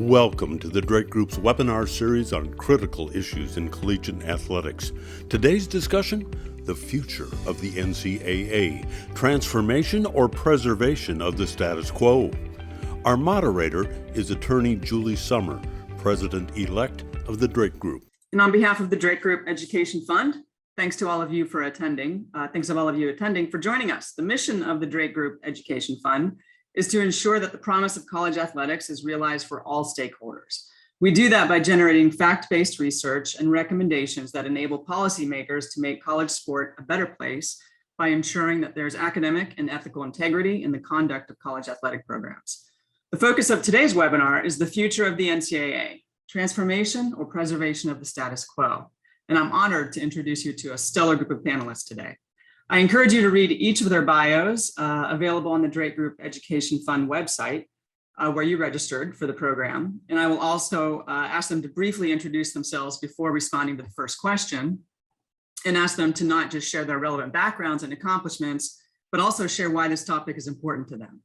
Welcome to the Drake Group's webinar series on critical issues in collegiate athletics. Today's discussion, the future of the NCAA, transformation or preservation of the status quo. Our moderator is attorney Julie Summer, president-elect of the Drake Group. And on behalf of the Drake Group Education Fund, thanks to all of you for attending. Thanks to all of you attending for joining us. The mission of the Drake Group Education Fund is to ensure that the promise of college athletics is realized for all stakeholders. We do that by generating fact-based research and recommendations that enable policymakers to make college sport a better place by ensuring that there's academic and ethical integrity in the conduct of college athletic programs. The focus of today's webinar is the future of the NCAA, transformation or preservation of the status quo. And I'm honored to introduce you to a stellar group of panelists today. I encourage you to read each of their bios available on the Drake Group Education Fund website where you registered for the program. And I will also ask them to briefly introduce themselves before responding to the first question and ask them to not just share their relevant backgrounds and accomplishments, but also share why this topic is important to them.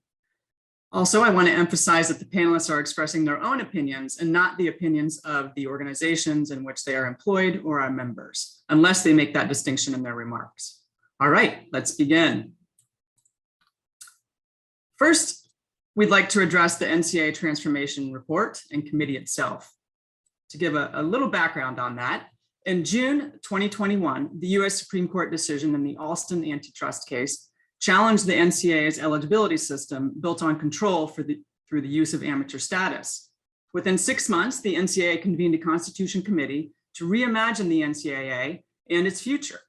Also, I want to emphasize that the panelists are expressing their own opinions and not the opinions of the organizations in which they are employed or are members, unless they make that distinction in their remarks. All right, let's begin. First, we'd like to address the NCAA Transformation Report and committee itself. To give a little background on that, in June 2021, the US Supreme Court decision in the Alston antitrust case challenged the NCAA's eligibility system built on control through the use of amateur status. Within 6 months, the NCAA convened a constitution committee to reimagine the NCAA and its future.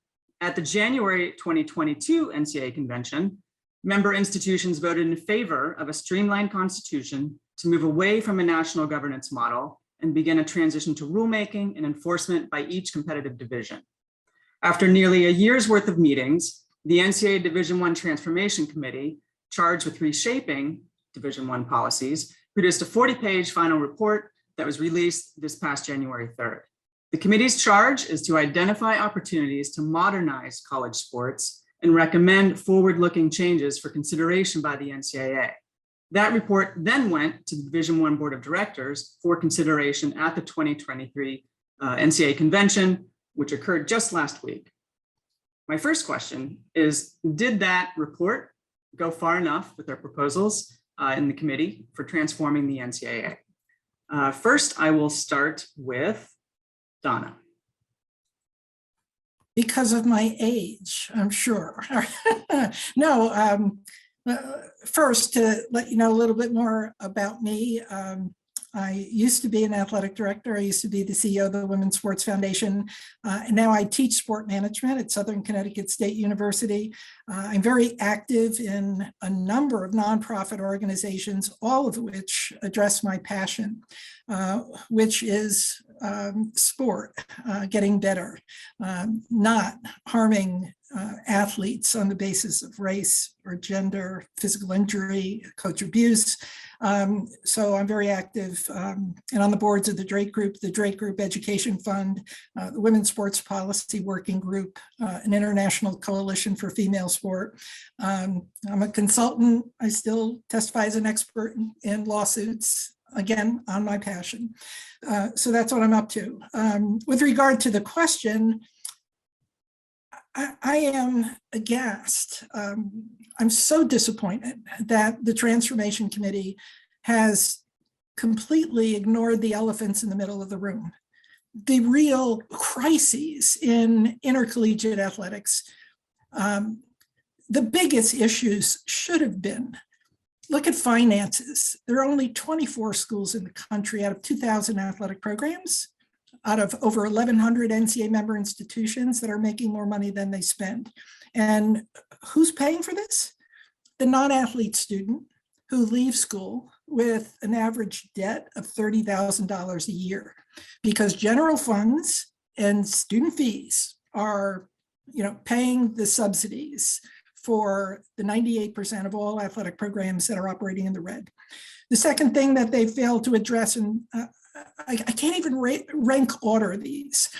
At the January 2022 NCAA convention, member institutions voted in favor of a streamlined constitution to move away from a national governance model and begin a transition to rulemaking and enforcement by each competitive division. After nearly a year's worth of meetings, the NCAA Division I Transformation Committee, charged with reshaping Division I policies, produced a 40-page final report that was released this past January 3rd. The committee's charge is to identify opportunities to modernize college sports and recommend forward-looking changes for consideration by the NCAA. That report then went to the Division I Board of Directors for consideration at the 2023 NCAA convention, which occurred just last week. My first question is, did that report go far enough with their proposals in the committee for transforming the NCAA? First, I will start with Donna. Because of my age, I'm sure. No, first to let you know a little bit more about me. I used to be an athletic director. I used to be the CEO of the Women's Sports Foundation. And now I teach sport management at Southern Connecticut State University. I'm very active in a number of nonprofit organizations, all of which address my passion, which is sport, getting better, not harming athletes on the basis of race or gender, physical injury, coach abuse. So I'm very active and on the boards of the Drake Group Education Fund, the Women's Sports Policy Working Group, an international coalition for female sport. I'm a consultant. I still testify as an expert in lawsuits, again, on my passion. So that's what I'm up to. With regard to the question, I am aghast. I'm so disappointed that the Transformation Committee has completely ignored the elephants in the middle of the room. The real crises in intercollegiate athletics. The biggest issues should have been, look at finances. There are only 24 schools in the country out of 2,000 athletic programs, out of over 1,100 NCAA member institutions that are making more money than they spend. And who's paying for this? The non-athlete student who leaves school with an average debt of $30,000 a year, because general funds and student fees are, paying the subsidies for the 98% of all athletic programs that are operating in the red. The second thing that they failed to address, and I can't even rank order these,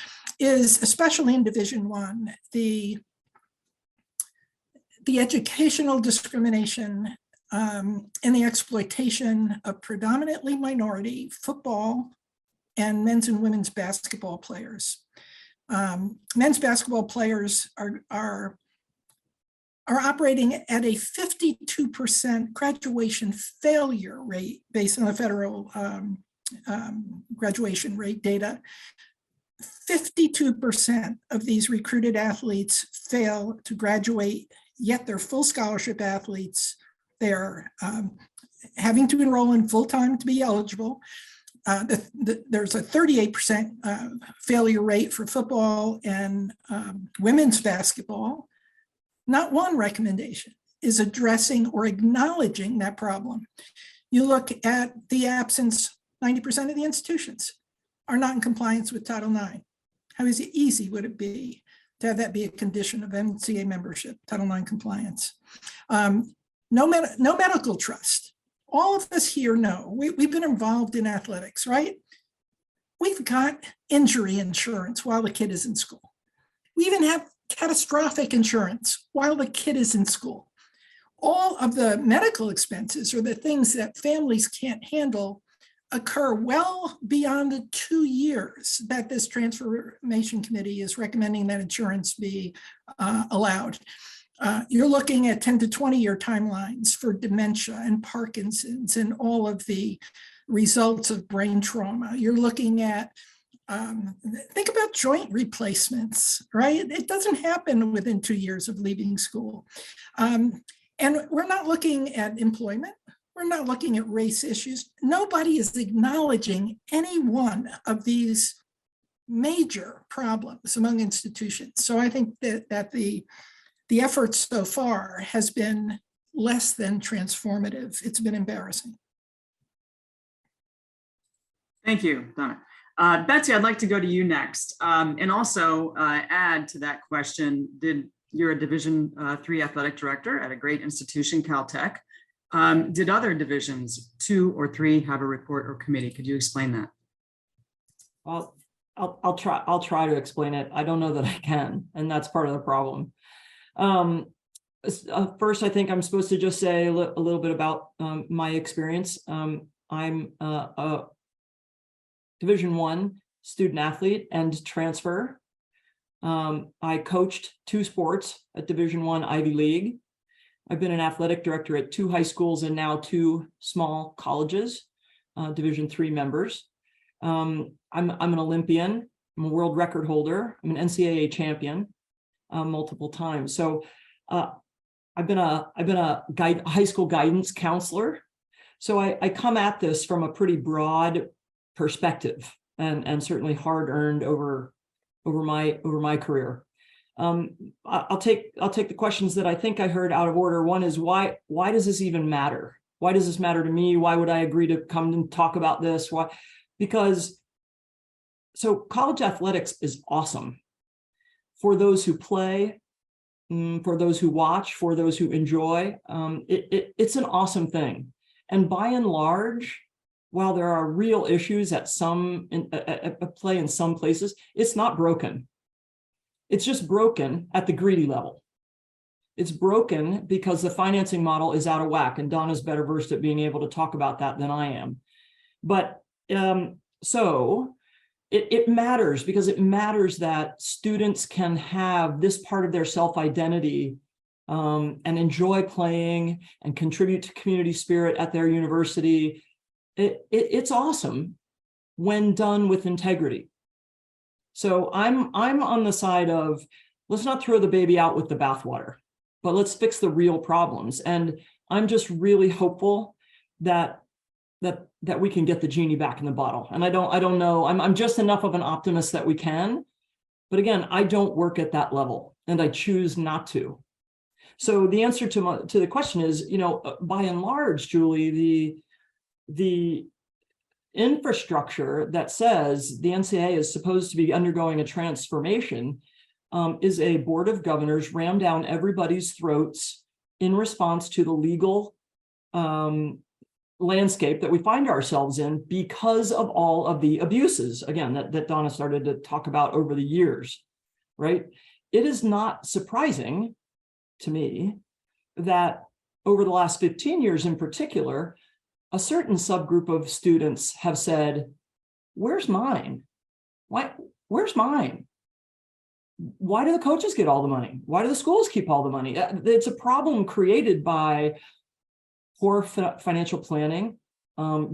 is especially in Division I, the educational discrimination in the exploitation of predominantly minority football and men's and women's basketball players. Men's basketball players are operating at a 52% graduation failure rate based on the federal graduation rate data. 52% of these recruited athletes fail to graduate, yet they're full scholarship athletes. They're having to enroll in full-time to be eligible. There's a 38% failure rate for football and women's basketball. Not one recommendation is addressing or acknowledging that problem. You look at the absence, 90% of the institutions are not in compliance with Title IX. How easy would it be to have that be a condition of NCAA membership, Title IX compliance? No medical trust. All of us here know, we've been involved in athletics, right? We've got injury insurance while the kid is in school. We even have catastrophic insurance while the kid is in school. All of the medical expenses or the things that families can't handle occur well beyond the 2 years that this transformation committee is recommending that insurance be allowed. You're looking at 10 to 20-year timelines for dementia and Parkinson's and all of the results of brain trauma. You're looking at, think about joint replacements, right? It doesn't happen within 2 years of leaving school. And we're not looking at employment. We're not looking at race issues. Nobody is acknowledging any one of these major problems among institutions. So I think that the effort so far has been less than transformative. It's been embarrassing. Thank you, Donna. Betsy, I'd like to go to you next, and also add to that question. You're a Division III athletic director at a great institution, Caltech. Did other divisions 2 or 3 have a report or committee? Could you explain that? Well, I'll try to explain it. I don't know that I can, and that's part of the problem. First, I think I'm supposed to just say a little bit about my experience. I'm a Division I student athlete and transfer. I coached 2 sports at Division I Ivy League. I've been an athletic director at 2 high schools and now 2 small colleges, Division III members. I'm an Olympian. I'm a world record holder. I'm an NCAA champion multiple times. So I've been a high school guidance counselor. So I come at this from a pretty broad perspective and certainly hard earned over my career. I'll take the questions that I think I heard out of order. One is why does this even matter? Why does this matter to me? Why would I agree to come and talk about this? Why? Because so college athletics is awesome for those who play, for those who watch, for those who enjoy. It's an awesome thing. And by and large, while there are real issues at play in some places, it's not broken. It's just broken at the greedy level. It's broken because the financing model is out of whack, and Donna's better versed at being able to talk about that than I am. But so it matters because it matters that students can have this part of their self-identity and enjoy playing and contribute to community spirit at their university. It's awesome when done with integrity. So I'm on the side of let's not throw the baby out with the bathwater, but let's fix the real problems. And I'm just really hopeful that we can get the genie back in the bottle. And I don't know. I'm just enough of an optimist that we can. But again, I don't work at that level, and I choose not to. So the answer to the question is, by and large, Julie, the infrastructure that says the NCAA is supposed to be undergoing a transformation is a board of governors rammed down everybody's throats in response to the legal landscape that we find ourselves in because of all of the abuses, again, that Donna started to talk about over the years, right? It is not surprising to me that over the last 15 years in particular, a certain subgroup of students have said, where's mine? Where's mine? Why do the coaches get all the money? Why do the schools keep all the money? It's a problem created by poor financial planning,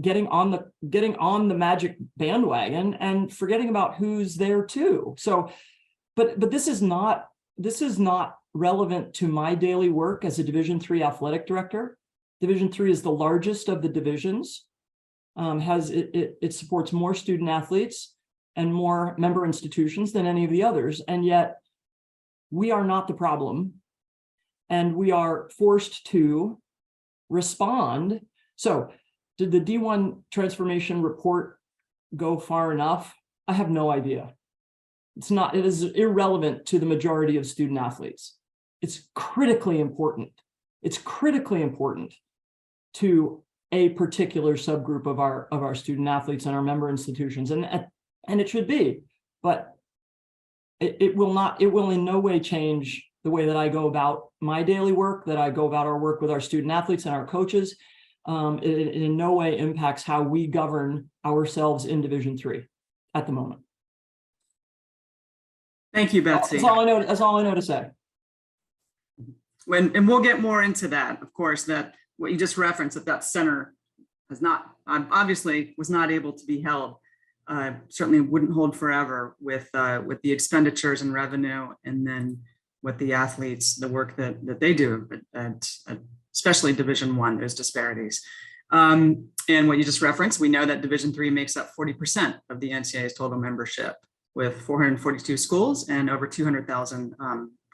getting on the magic bandwagon and forgetting about who's there too. So, but this is not relevant to my daily work as a Division III athletic director. Division III is the largest of the divisions. It supports more student athletes and more member institutions than any of the others. And yet we are not the problem, and we are forced to respond. So did the D1 transformation report go far enough? I have no idea. It is irrelevant to the majority of student athletes. It's critically important. It's critically important to a particular subgroup of our student athletes and our member institutions, and it should be, but it will in no way change the way that I go about my daily work, that I go about our work with our student athletes and our coaches. It in no way impacts how we govern ourselves in Division III at the moment. Thank you, Betsy. That's all I know to say. And we'll get more into that, of course, that what you just referenced, that center has not, obviously was not able to be held, certainly wouldn't hold forever with the expenditures and revenue, and then with the athletes, the work that they do, especially Division I, there's disparities. And what you just referenced, we know that Division III makes up 40% of the NCAA's total membership, with 442 schools and over 200,000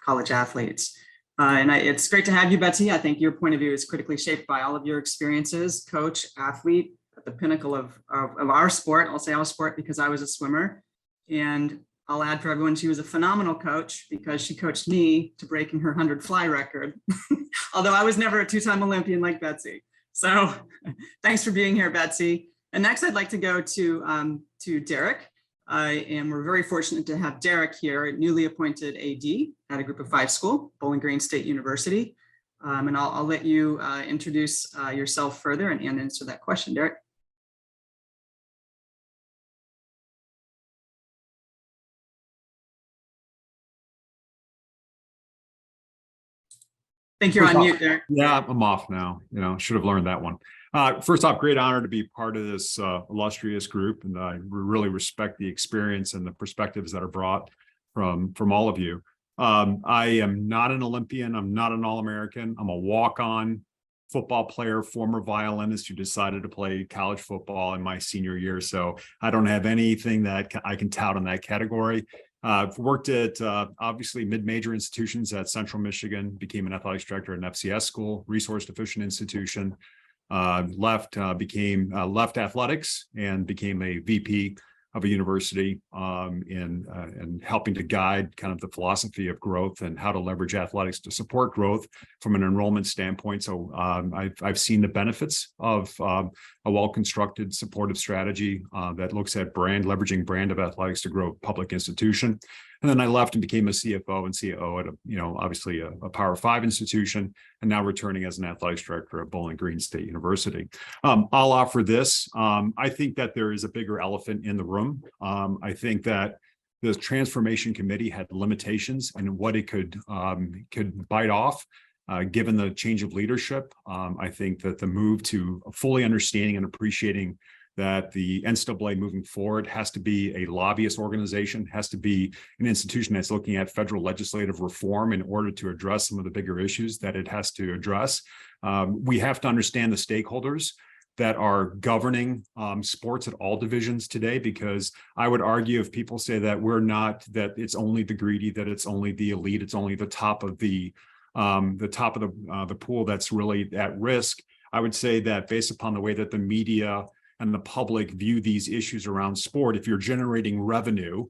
college athletes. And it's great to have you, Betsy. I think your point of view is critically shaped by all of your experiences, coach, athlete, at the pinnacle of our sport. I'll say our sport because I was a swimmer. And I'll add for everyone, she was a phenomenal coach because she coached me to breaking her 100 fly record, although I was never a two-time Olympian like Betsy. So thanks for being here, Betsy. And next I'd like to go to Derek. And we're very fortunate to have Derek here, newly appointed AD at a Group of 5 school, Bowling Green State University. And I'll let you introduce yourself further and answer that question, Derek. I think you're on mute, Derek. Yeah, I'm off now. Should have learned that one. First off, great honor to be part of this illustrious group, and I really respect the experience and the perspectives that are brought from all of you. I am not an Olympian. I'm not an All-American. I'm a walk-on football player, former violinist who decided to play college football in my senior year. So I don't have anything that I can tout in that category. I've worked at obviously mid-major institutions at Central Michigan, became an athletics director at an FCS school, resource deficient institution, left athletics and became a VP of a university in helping to guide kind of the philosophy of growth and how to leverage athletics to support growth from an enrollment standpoint. So I've seen the benefits of a well-constructed supportive strategy that looks at leveraging brand of athletics to grow public institution. And then I left and became a CFO and COO at obviously a Power 5 institution, and now returning as an athletics director at Bowling Green State University. I'll offer this. I think that there is a bigger elephant in the room. I think that the transformation committee had limitations and what it could bite off. Given the change of leadership, I think that the move to fully understanding and appreciating that the NCAA moving forward has to be a lobbyist organization, has to be an institution that's looking at federal legislative reform in order to address some of the bigger issues that it has to address. We have to understand the stakeholders that are governing sports at all divisions today, because I would argue if people say that that it's only the greedy, that it's only the elite, it's only the top of the pool that's really at risk, I would say that based upon the way that the media and the public view these issues around sport, if you're generating revenue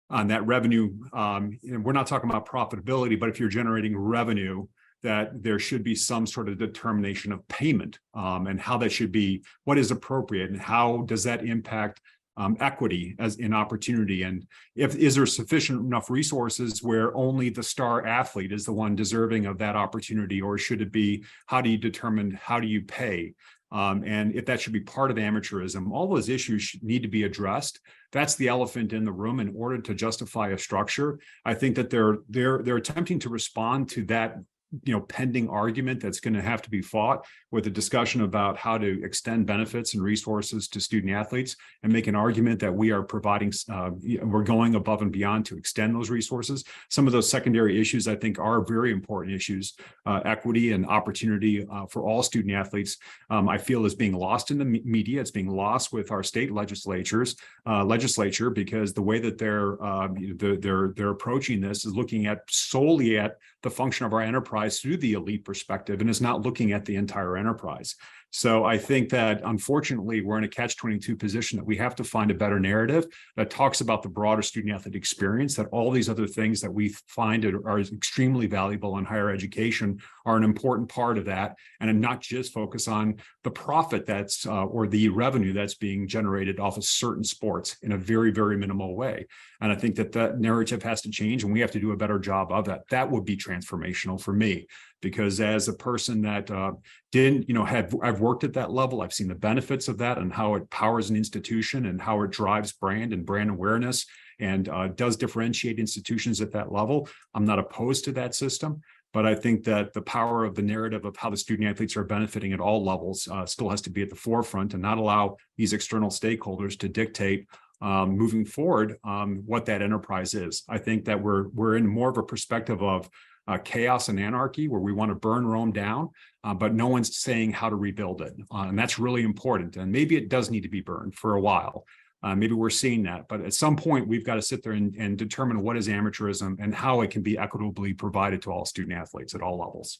on that revenue, we're not talking about profitability, but if you're generating revenue, that there should be some sort of determination of payment and how that should be, what is appropriate and how does that impact equity as in opportunity, and is there sufficient enough resources where only the star athlete is the one deserving of that opportunity, or should it be how do you pay? And if that should be part of amateurism, all those issues need to be addressed. That's the elephant in the room in order to justify a structure. I think that they're attempting to respond to that pending argument that's going to have to be fought with a discussion about how to extend benefits and resources to student athletes, and make an argument that we are providing, we're going above and beyond to extend those resources. Some of those secondary issues, I think, are very important issues. Equity and opportunity for all student athletes, I feel, is being lost in the media. It's being lost with our state legislature, because the way that they're approaching this is looking solely at the function of our enterprise through the elite perspective, and is not looking at the entire enterprise. So I think that, unfortunately, we're in a catch-22 position that we have to find a better narrative that talks about the broader student athlete experience, that all these other things that we find are extremely valuable in higher education are an important part of that, and not just focus on the profit that's or the revenue that's being generated off of certain sports in a very, very minimal way. And I think that narrative has to change, and we have to do a better job of that. That would be transformational for me, because as a person that I've worked at that level, I've seen the benefits of that and how it powers an institution and how it drives brand and brand awareness, and does differentiate institutions at that level. I'm not opposed to that system, but I think that the power of the narrative of how the student athletes are benefiting at all levels still has to be at the forefront, and not allow these external stakeholders to dictate moving forward what that enterprise is. I think that we're in more of a perspective of chaos and anarchy, where we want to burn Rome down, but no one's saying how to rebuild it. And that's really important. And maybe it does need to be burned for a while. Maybe we're seeing that, but at some point we've got to sit there and determine what is amateurism and how it can be equitably provided to all student athletes at all levels.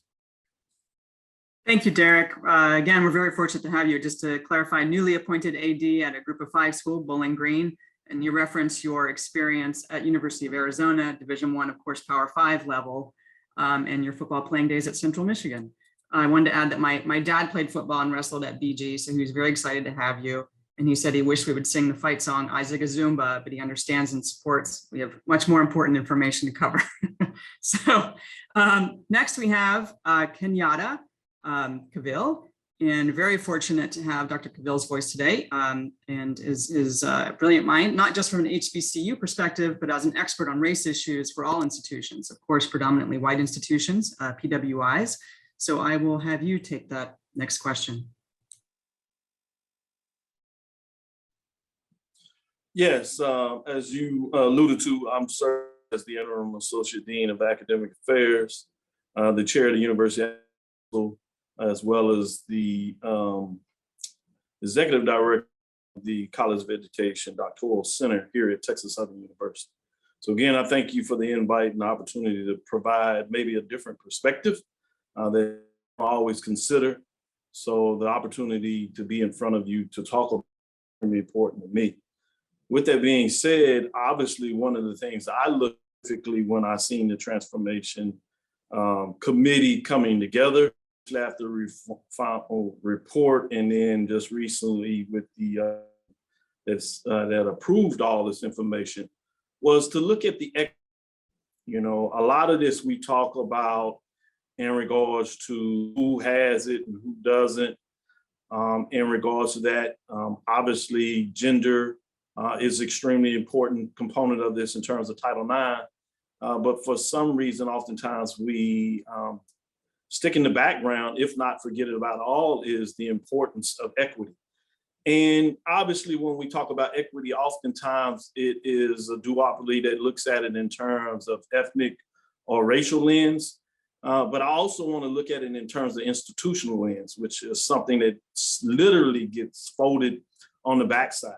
Thank you, Derek. Again, we're very fortunate to have you. Just to clarify, newly appointed AD at a Group of 5 school, Bowling Green, and you reference your experience at University of Arizona, Division I, of course, Power 5 level, and your football playing days at Central Michigan. I wanted to add that my dad played football and wrestled at BG, so he was very excited to have you. And he said he wished we would sing the fight song Isaac Azumba, but he understands and supports. We have much more important information to cover. So next we have Kenyatta Cavill, and very fortunate to have Dr. Cavill's voice today, and is a brilliant mind, not just from an HBCU perspective, but as an expert on race issues for all institutions, of course, predominantly white institutions, PWIs. So I will have you take that next question. Yes, as you alluded to, I'm serving as the Interim Associate Dean of Academic Affairs, the Chair of the University, as well as the Executive Director of the College of Education Doctoral Center here at Texas Southern University. So again, I thank you for the invite and the opportunity to provide maybe a different perspective that I always consider. So the opportunity to be in front of you to talk about is really important to me. With that being said, obviously, one of the things I look specifically when I seen the transformation committee coming together after report, and then just recently with the that approved all this information, was to look at the, a lot of this we talk about in regards to who has it and who doesn't. In regards to that, obviously, gender is extremely important component of this in terms of Title IX. But for some reason, oftentimes we stick in the background, if not forget about all, is the importance of equity. And obviously, when we talk about equity, oftentimes it is a duopoly that looks at it in terms of ethnic or racial lens. But I also want to look at it in terms of institutional lens, which is something that literally gets folded on the backside.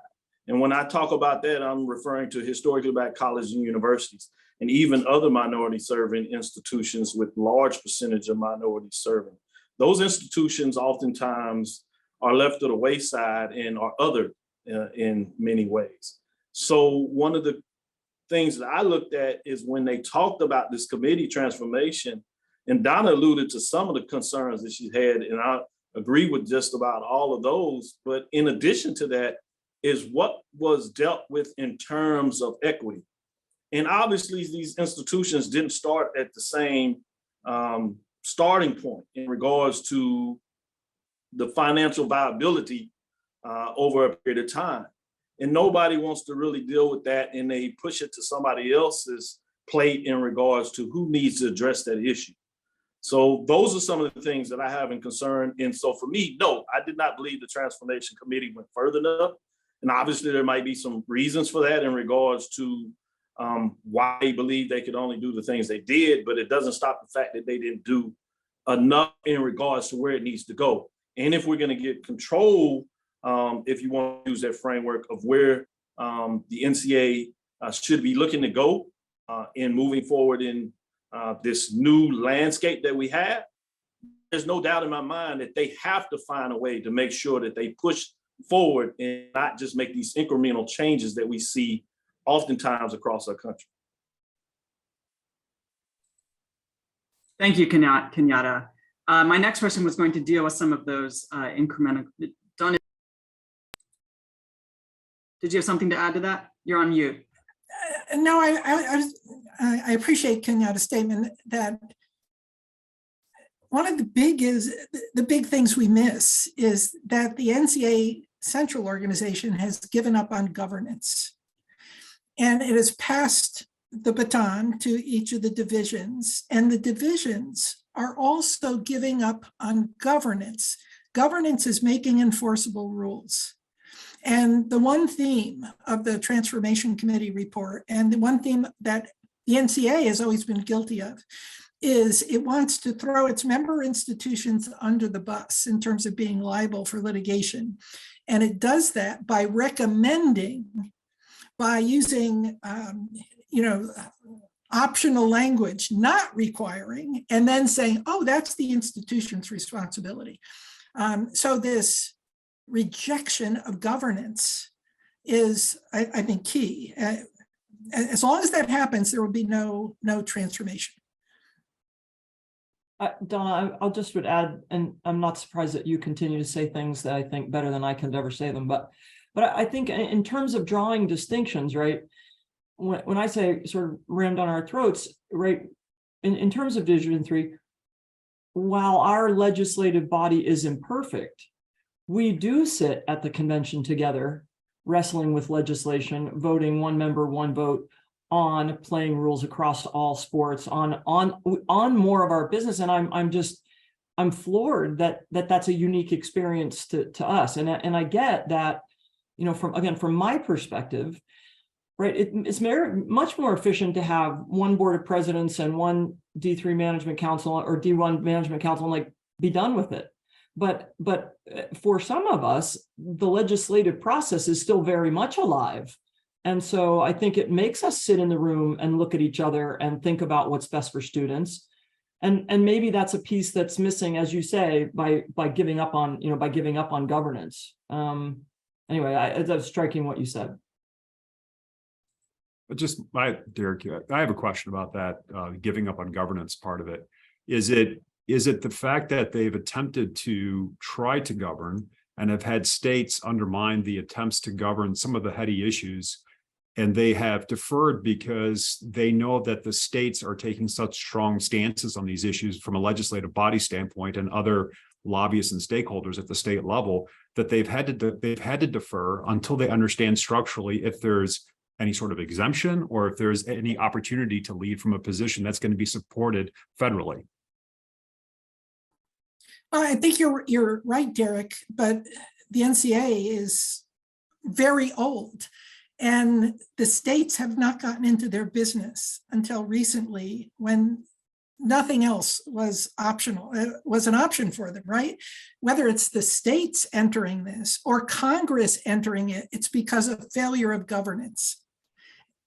And when I talk about that, I'm referring to historically black colleges and universities, and even other minority serving institutions with large percentage of minorities serving. Those institutions oftentimes are left to the wayside and are othered in many ways. So one of the things that I looked at is when they talked about this committee transformation, and Donna alluded to some of the concerns that she had, and I agree with just about all of those. But in addition to that, is what was dealt with in terms of equity. And obviously these institutions didn't start at the same starting point in regards to the financial viability over a period of time. And nobody wants to really deal with that, and they push it to somebody else's plate in regards to who needs to address that issue. So those are some of the things that I have in concern. And so for me, no, I did not believe the Transformation Committee went further enough. And obviously there might be some reasons for that in regards to why they believe they could only do the things they did, but it doesn't stop the fact that they didn't do enough in regards to where it needs to go. And if we're going to get control, if you want to use that framework of where the NCAA should be looking to go in moving forward in this new landscape that we have, there's no doubt in my mind that they have to find a way to make sure that they push forward and not just make these incremental changes that we see oftentimes across our country. Thank you, Kenyatta. My next question was going to deal with some of those incremental. Done. Did you have something to add to that? You're on mute. No, I appreciate Kenyatta's statement that one of the big things we miss is that the NCAA central organization has given up on governance. And it has passed the baton to each of the divisions, and the divisions are also giving up on governance. Governance is making enforceable rules. And the one theme of the Transformation Committee report, and the one theme that the NCAA has always been guilty of, is it wants to throw its member institutions under the bus in terms of being liable for litigation. And it does that by recommending, by using optional language, not requiring, and then saying, oh, that's the institution's responsibility. So this rejection of governance is, I think, key. As long as that happens, there will be no transformation. Donna, I'll just would add, and I'm not surprised that you continue to say things that I think better than I can ever say them, but I think in terms of drawing distinctions, right, when I say sort of rammed down our throats, right, in terms of Division 3, while our legislative body is imperfect, we do sit at the convention together, wrestling with legislation, voting one member, one vote on playing rules across all sports, on more of our business. And I'm floored that that's a unique experience to us. And I get that, from my perspective, right, it's much more efficient to have one board of presidents and one D3 management council or D1 management council and like be done with it. But for some of us, the legislative process is still very much alive. And so I think it makes us sit in the room and look at each other and think about what's best for students. And maybe that's a piece that's missing, as you say, by giving up on governance. Anyway, that's striking what you said. Derek, I have a question about that, giving up on governance part of it. Is it the fact that they've attempted to try to govern and have had states undermine the attempts to govern some of the heady issues, and they have deferred because they know that the states are taking such strong stances on these issues from a legislative body standpoint and other lobbyists and stakeholders at the state level, that they've had to defer until they understand structurally if there's any sort of exemption or if there's any opportunity to lead from a position that's going to be supported federally? I think you're right, Derek, but the NCAA is very old and the states have not gotten into their business until recently when nothing else was optional. It was an option for them, right? Whether it's the states entering this or Congress entering it, it's because of failure of governance.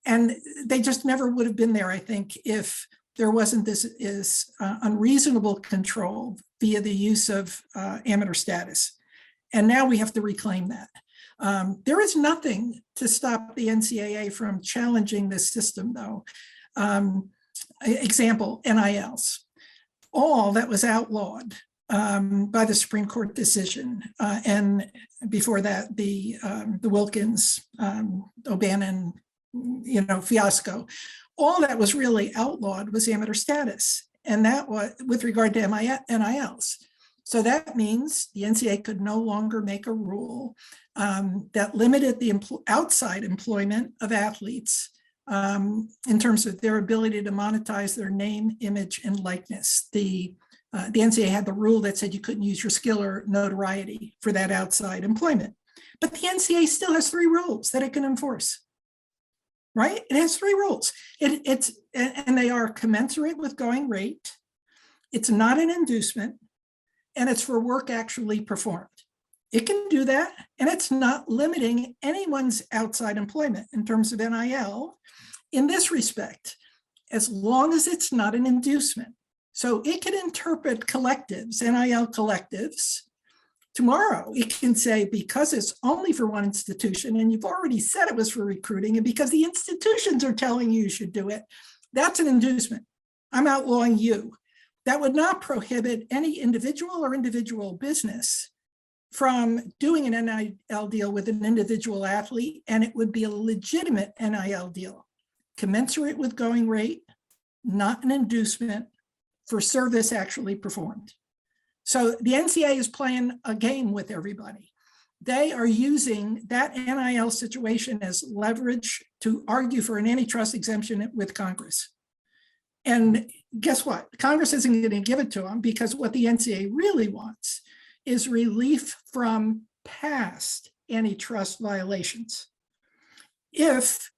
And they just never would have been there, I think, if there wasn't this unreasonable control via the use of amateur status. And now we have to reclaim that. There is nothing to stop the NCAA from challenging this system, though. Example, NILs. All that was outlawed by the Supreme Court decision. And before that, the Wilkins, O'Bannon, fiasco. All that was really outlawed was amateur status. And that was with regard to NILs. So that means the NCAA could no longer make a rule that limited the outside employment of athletes in terms of their ability to monetize their name, image, and likeness. The NCAA had the rule that said you couldn't use your skill or notoriety for that outside employment. But the NCAA still has 3 rules that it can enforce. Right? It has 3 rules. And they are commensurate with going rate. It's not an inducement, and it's for work actually performed. It can do that, and it's not limiting anyone's outside employment in terms of NIL in this respect, as long as it's not an inducement. So it can interpret collectives, NIL collectives. Tomorrow, it can say, because it's only for one institution, and you've already said it was for recruiting, and because the institutions are telling you should do it, that's an inducement. I'm outlawing you. That would not prohibit any individual or individual business from doing an NIL deal with an individual athlete, and it would be a legitimate NIL deal, commensurate with going rate, not an inducement for service actually performed. So the NCAA is playing a game with everybody. They are using that NIL situation as leverage to argue for an antitrust exemption with Congress. And guess what? Congress isn't going to give it to them, because what the NCAA really wants is relief from past antitrust violations. If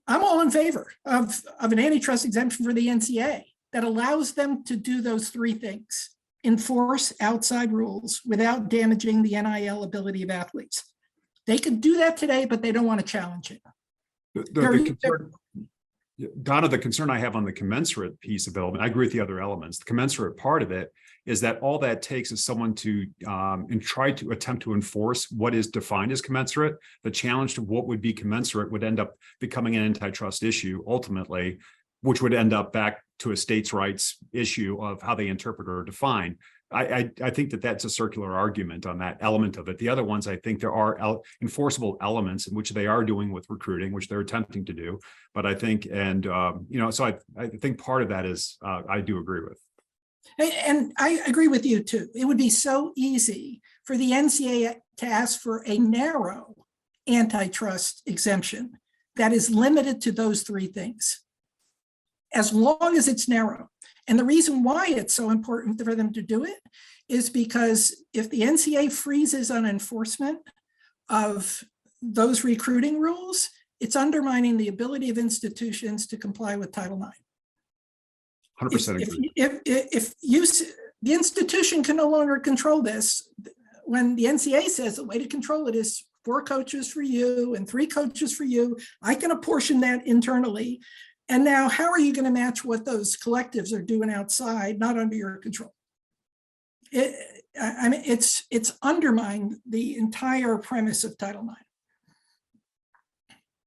I'm all in favor of an antitrust exemption for the NCAA that allows them to do those 3 things: enforce outside rules without damaging the NIL ability of athletes. They could do that today, but they don't want to challenge it. Donna, the concern I have on the commensurate piece of element, I agree with the other elements. The commensurate part of it is that all that takes is someone to and try to attempt to enforce what is defined as commensurate. The challenge to what would be commensurate would end up becoming an antitrust issue ultimately, which would end up back to a states' rights issue of how they interpret or define. I think that that's a circular argument on that element of it. The other ones, I think there are enforceable elements in which they are doing with recruiting, which they're attempting to do. But I think, and so I think part of that is I do agree with. And I agree with you too. It would be so easy for the NCAA to ask for a narrow antitrust exemption that is limited to those 3 things, as long as it's narrow. And the reason why it's so important for them to do it is because if the NCAA freezes on enforcement of those recruiting rules, it's undermining the ability of institutions to comply with Title IX. 100% agree. If the institution can no longer control this, when the NCAA says the way to control it is 4 coaches for you and 3 coaches for you, I can apportion that internally. And now, how are you going to match what those collectives are doing outside, not under your control? It's undermined the entire premise of Title IX.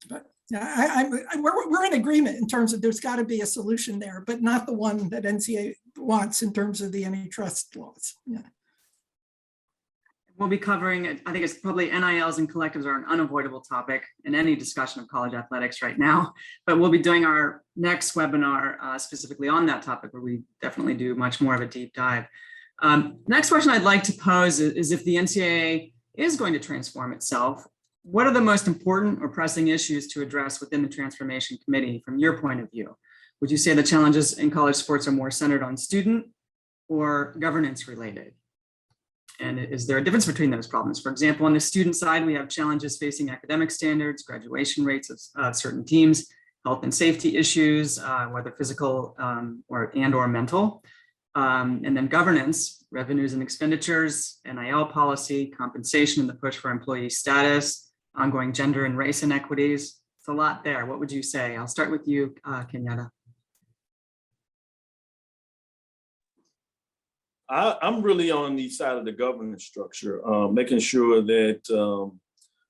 But we're in agreement in terms of there's got to be a solution there, but not the one that NCAA wants in terms of the antitrust laws. Yeah. We'll be covering, I think it's probably NILs and collectives are an unavoidable topic in any discussion of college athletics right now, but we'll be doing our next webinar specifically on that topic, where we definitely do much more of a deep dive. Next question I'd like to pose is if the NCAA is going to transform itself, what are the most important or pressing issues to address within the Transformation Committee from your point of view? Would you say the challenges in college sports are more centered on student or governance related? And is there a difference between those problems? For example, on the student side, we have challenges facing academic standards, graduation rates of certain teams, health and safety issues, whether physical or mental. And then governance, revenues and expenditures, NIL policy, compensation and the push for employee status, ongoing gender and race inequities. It's a lot there. What would you say? I'll start with you, Kenyatta. I'm really on the side of the governance structure, making sure that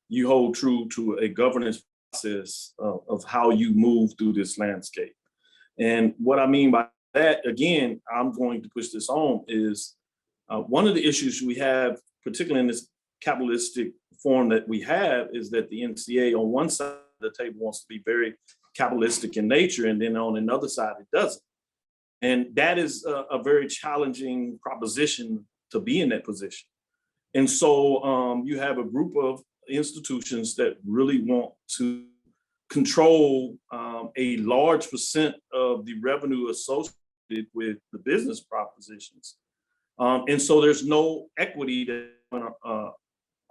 you hold true to a governance process of how you move through this landscape. And what I mean by that, again, I'm going to push this on, is One of the issues we have, particularly in this capitalistic form that we have, is that the NCAA on one side of the table wants to be very capitalistic in nature, and then on another side it doesn't. And that is a very challenging proposition to be in that position. And so you have a group of institutions that really want to control a large percent of the revenue associated with the business propositions. And so there's no equity that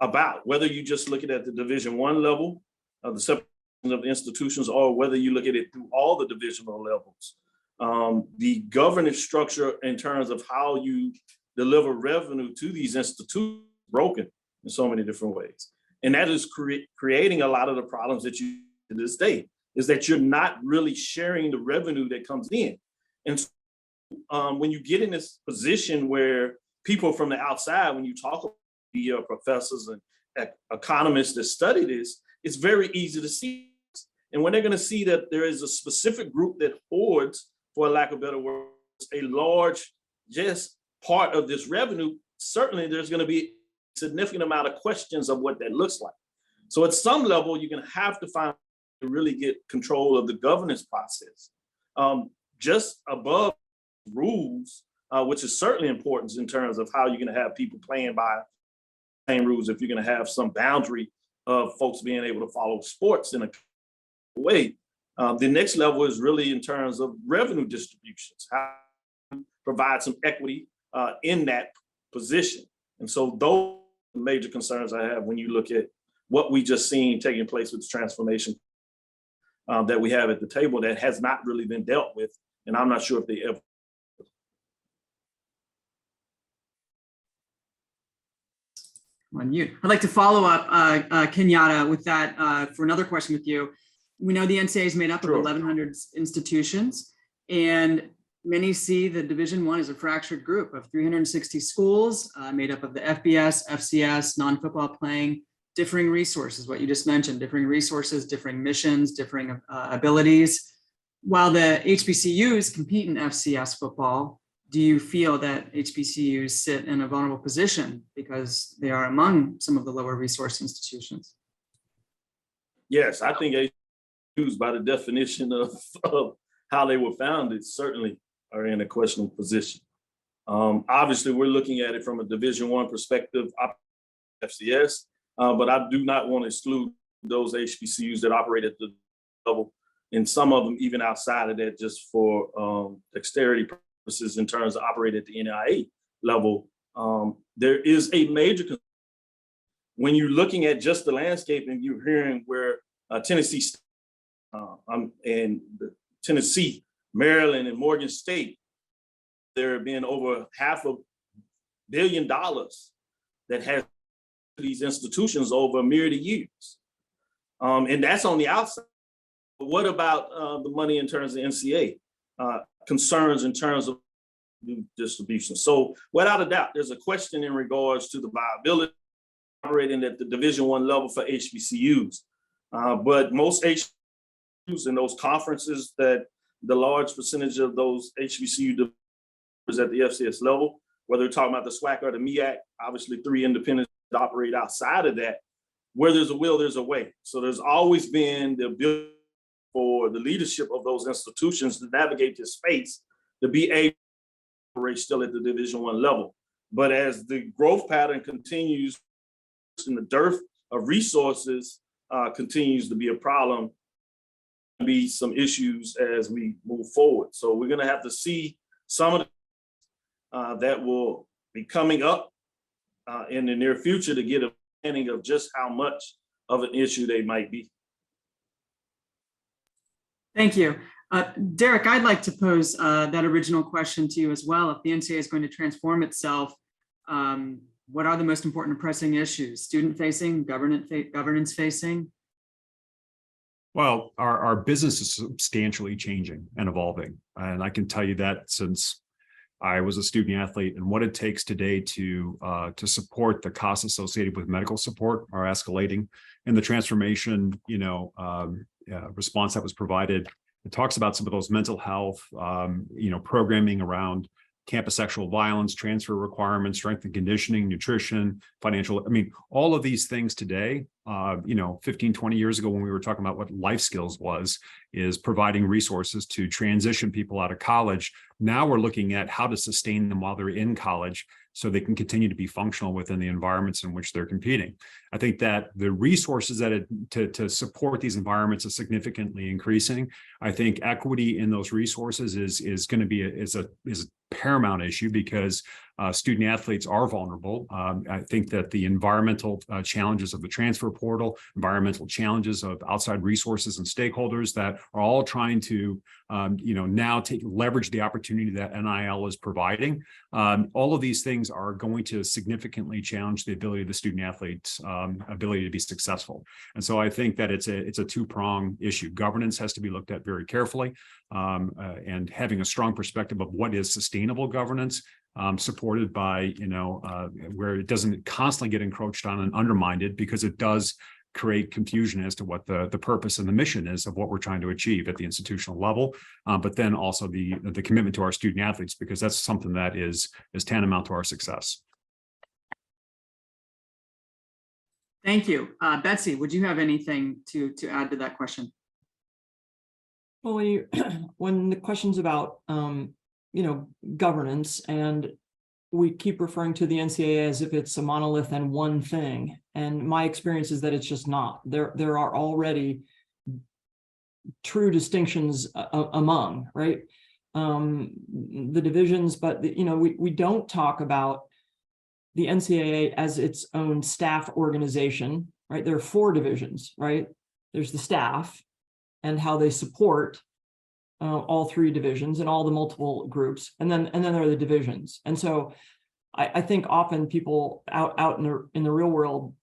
about, whether you just look at it at the Division I level of the separation of institutions, or whether you look at it through all the divisional levels. The governance structure in terms of how you deliver revenue to these institutions is broken in so many different ways. And that is creating a lot of the problems that you to this day, is that you're not really sharing the revenue that comes in. And so, when you get in this position where people from the outside, when you talk about the professors and economists that study this, it's very easy to see. And when they're going to see that there is a specific group that hoards, for lack of better words, a large just part of this revenue, certainly there's going to be a significant amount of questions of what that looks like. So at some level, you're going to have to find to really get control of the governance process. Just above rules, which is certainly important in terms of how you're going to have people playing by the same rules, if you're going to have some boundary of folks being able to follow sports in a way. The next level is really in terms of revenue distributions, how to provide some equity in that position. And so those are major concerns I have when you look at what we just seen taking place with the transformation that we have at the table that has not really been dealt with. And I'm not sure if they ever. On you. I'd like to follow up, Kenyatta, with that for another question with you. We know the NCAA is made up of 1,100 institutions, and many see the Division I as a fractured group of 360 schools made up of the FBS, FCS, non-football playing, differing resources, what you just mentioned, differing resources, differing missions, differing abilities. While the HBCUs compete in FCS football, do you feel that HBCUs sit in a vulnerable position because they are among some of the lower resource institutions? Yes, I think HBCUs, by the definition of how they were founded, certainly are in a questionable position. Obviously, we're looking at it from a Division I perspective, FCS, but I do not want to exclude those HBCUs that operate at the level, and some of them even outside of that, just for dexterity purposes in terms of operate at the NCAA level. There is a major concern when you're looking at just the landscape and you're hearing where Tennessee and Tennessee, Maryland, and Morgan State, there have been over $500 million that has these institutions over a myriad of years. And that's on the outside. But what about the money in terms of NCAA? Concerns in terms of distribution. So without a doubt, there's a question in regards to the viability operating at the Division I level for HBCUs. But most HBCUs and those conferences that the large percentage of those HBCU at the FCS level, whether we're talking about the SWAC or the MEAC, obviously 3 independents that operate outside of that, where there's a will, there's a way. So there's always been the ability for the leadership of those institutions to navigate this space to be able to operate still at the Division I level. But as the growth pattern continues and the dearth of resources continues to be a problem, be some issues as we move forward. So we're going to have to see some of that will be coming up in the near future to get a understanding of just how much of an issue they might be. Thank you. Derek, I'd like to pose that original question to you as well. If the NCAA is going to transform itself, what are the most important and pressing issues? Student-facing, governance-facing? Well, our business is substantially changing and evolving. And I can tell you that since I was a student athlete, and what it takes today to support the costs associated with medical support are escalating. And the transformation, response that was provided, it talks about some of those mental health, programming around campus sexual violence, transfer requirements, strength and conditioning, nutrition, financial. I mean, all of these things today, 15, 20 years ago when we were talking about what life skills was, is providing resources to transition people out of college. Now we're looking at how to sustain them while they're in college so they can continue to be functional within the environments in which they're competing. I think that the resources to support these environments is significantly increasing. I think equity in those resources is going to be a paramount issue because student athletes are vulnerable. I think that the environmental challenges of the transfer portal, environmental challenges of outside resources and stakeholders that are all trying to, now leverage the opportunity that NIL is providing. All of these things are going to significantly challenge the ability of the student athletes' ability to be successful. And so I think that it's a two-pronged issue. Governance has to be looked at very carefully, and having a strong perspective of what is sustainable governance, supported by, where it doesn't constantly get encroached on and undermined, because it does create confusion as to what the purpose and the mission is of what we're trying to achieve at the institutional level, but then also the commitment to our student athletes, because that's something that is tantamount to our success. Thank you. Betsy, would you have anything to add to that question? Well, when the question's about, governance, and we keep referring to the NCAA as if it's a monolith and one thing. And my experience is that it's just not. There are already true distinctions among, right? The divisions, but, we don't talk about the NCAA as its own staff organization, right? There are 4 divisions, right? There's the staff and how they support all 3 divisions and all the multiple groups, and then there are the divisions. And so I think often people out in the real world,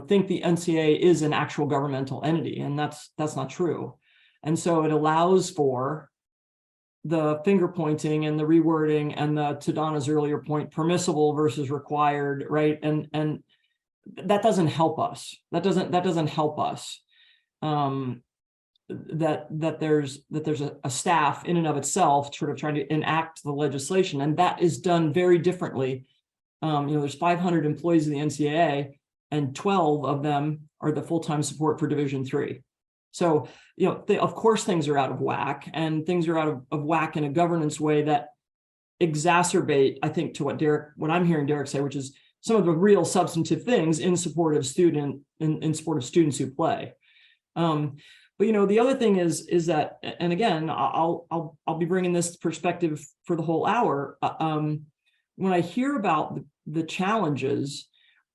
think the NCAA is an actual governmental entity, and that's not true. And so it allows for the finger pointing and the rewording and to Donna's earlier point, permissible versus required, right? And that doesn't help us. That doesn't help us. That there's a staff in and of itself sort of trying to enact the legislation, and that is done very differently. There's 500 employees in the NCAA, and 12 of them are the full-time support for Division III. So, of course, things are out of whack, and things are out of whack in a governance way that exacerbate, I think, to what I'm hearing Derek say, which is some of the real substantive things in support of students who play. But the other thing is that, and again, I'll be bringing this perspective for the whole hour. When I hear about the challenges,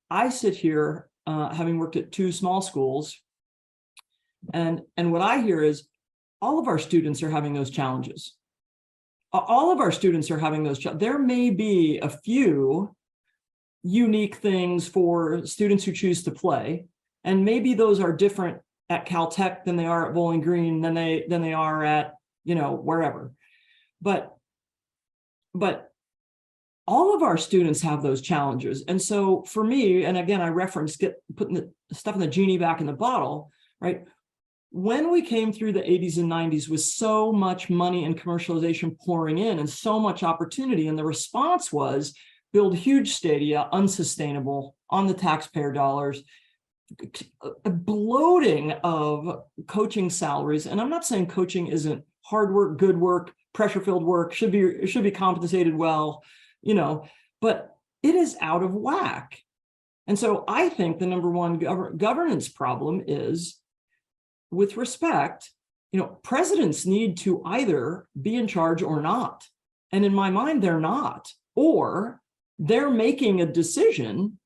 I sit here having worked at 2 small schools, and what I hear is all of our students are having those challenges. All of our students are having those challenges. There may be a few unique things for students who choose to play, and maybe those are different at Caltech than they are at Bowling Green than they are at wherever, but all of our students have those challenges. And so for me, and again I referenced putting the stuff in the genie back in the bottle, right? When we came through the 80s and 90s with so much money and commercialization pouring in and so much opportunity, and the response was build huge stadia, unsustainable, on the taxpayer dollars, a bloating of coaching salaries. And I'm not saying coaching isn't hard work, good work, pressure-filled work, should be compensated well, but it is out of whack. And so I think the number one governance problem is, with respect, presidents need to either be in charge or not. And in my mind, they're not, or they're making a decision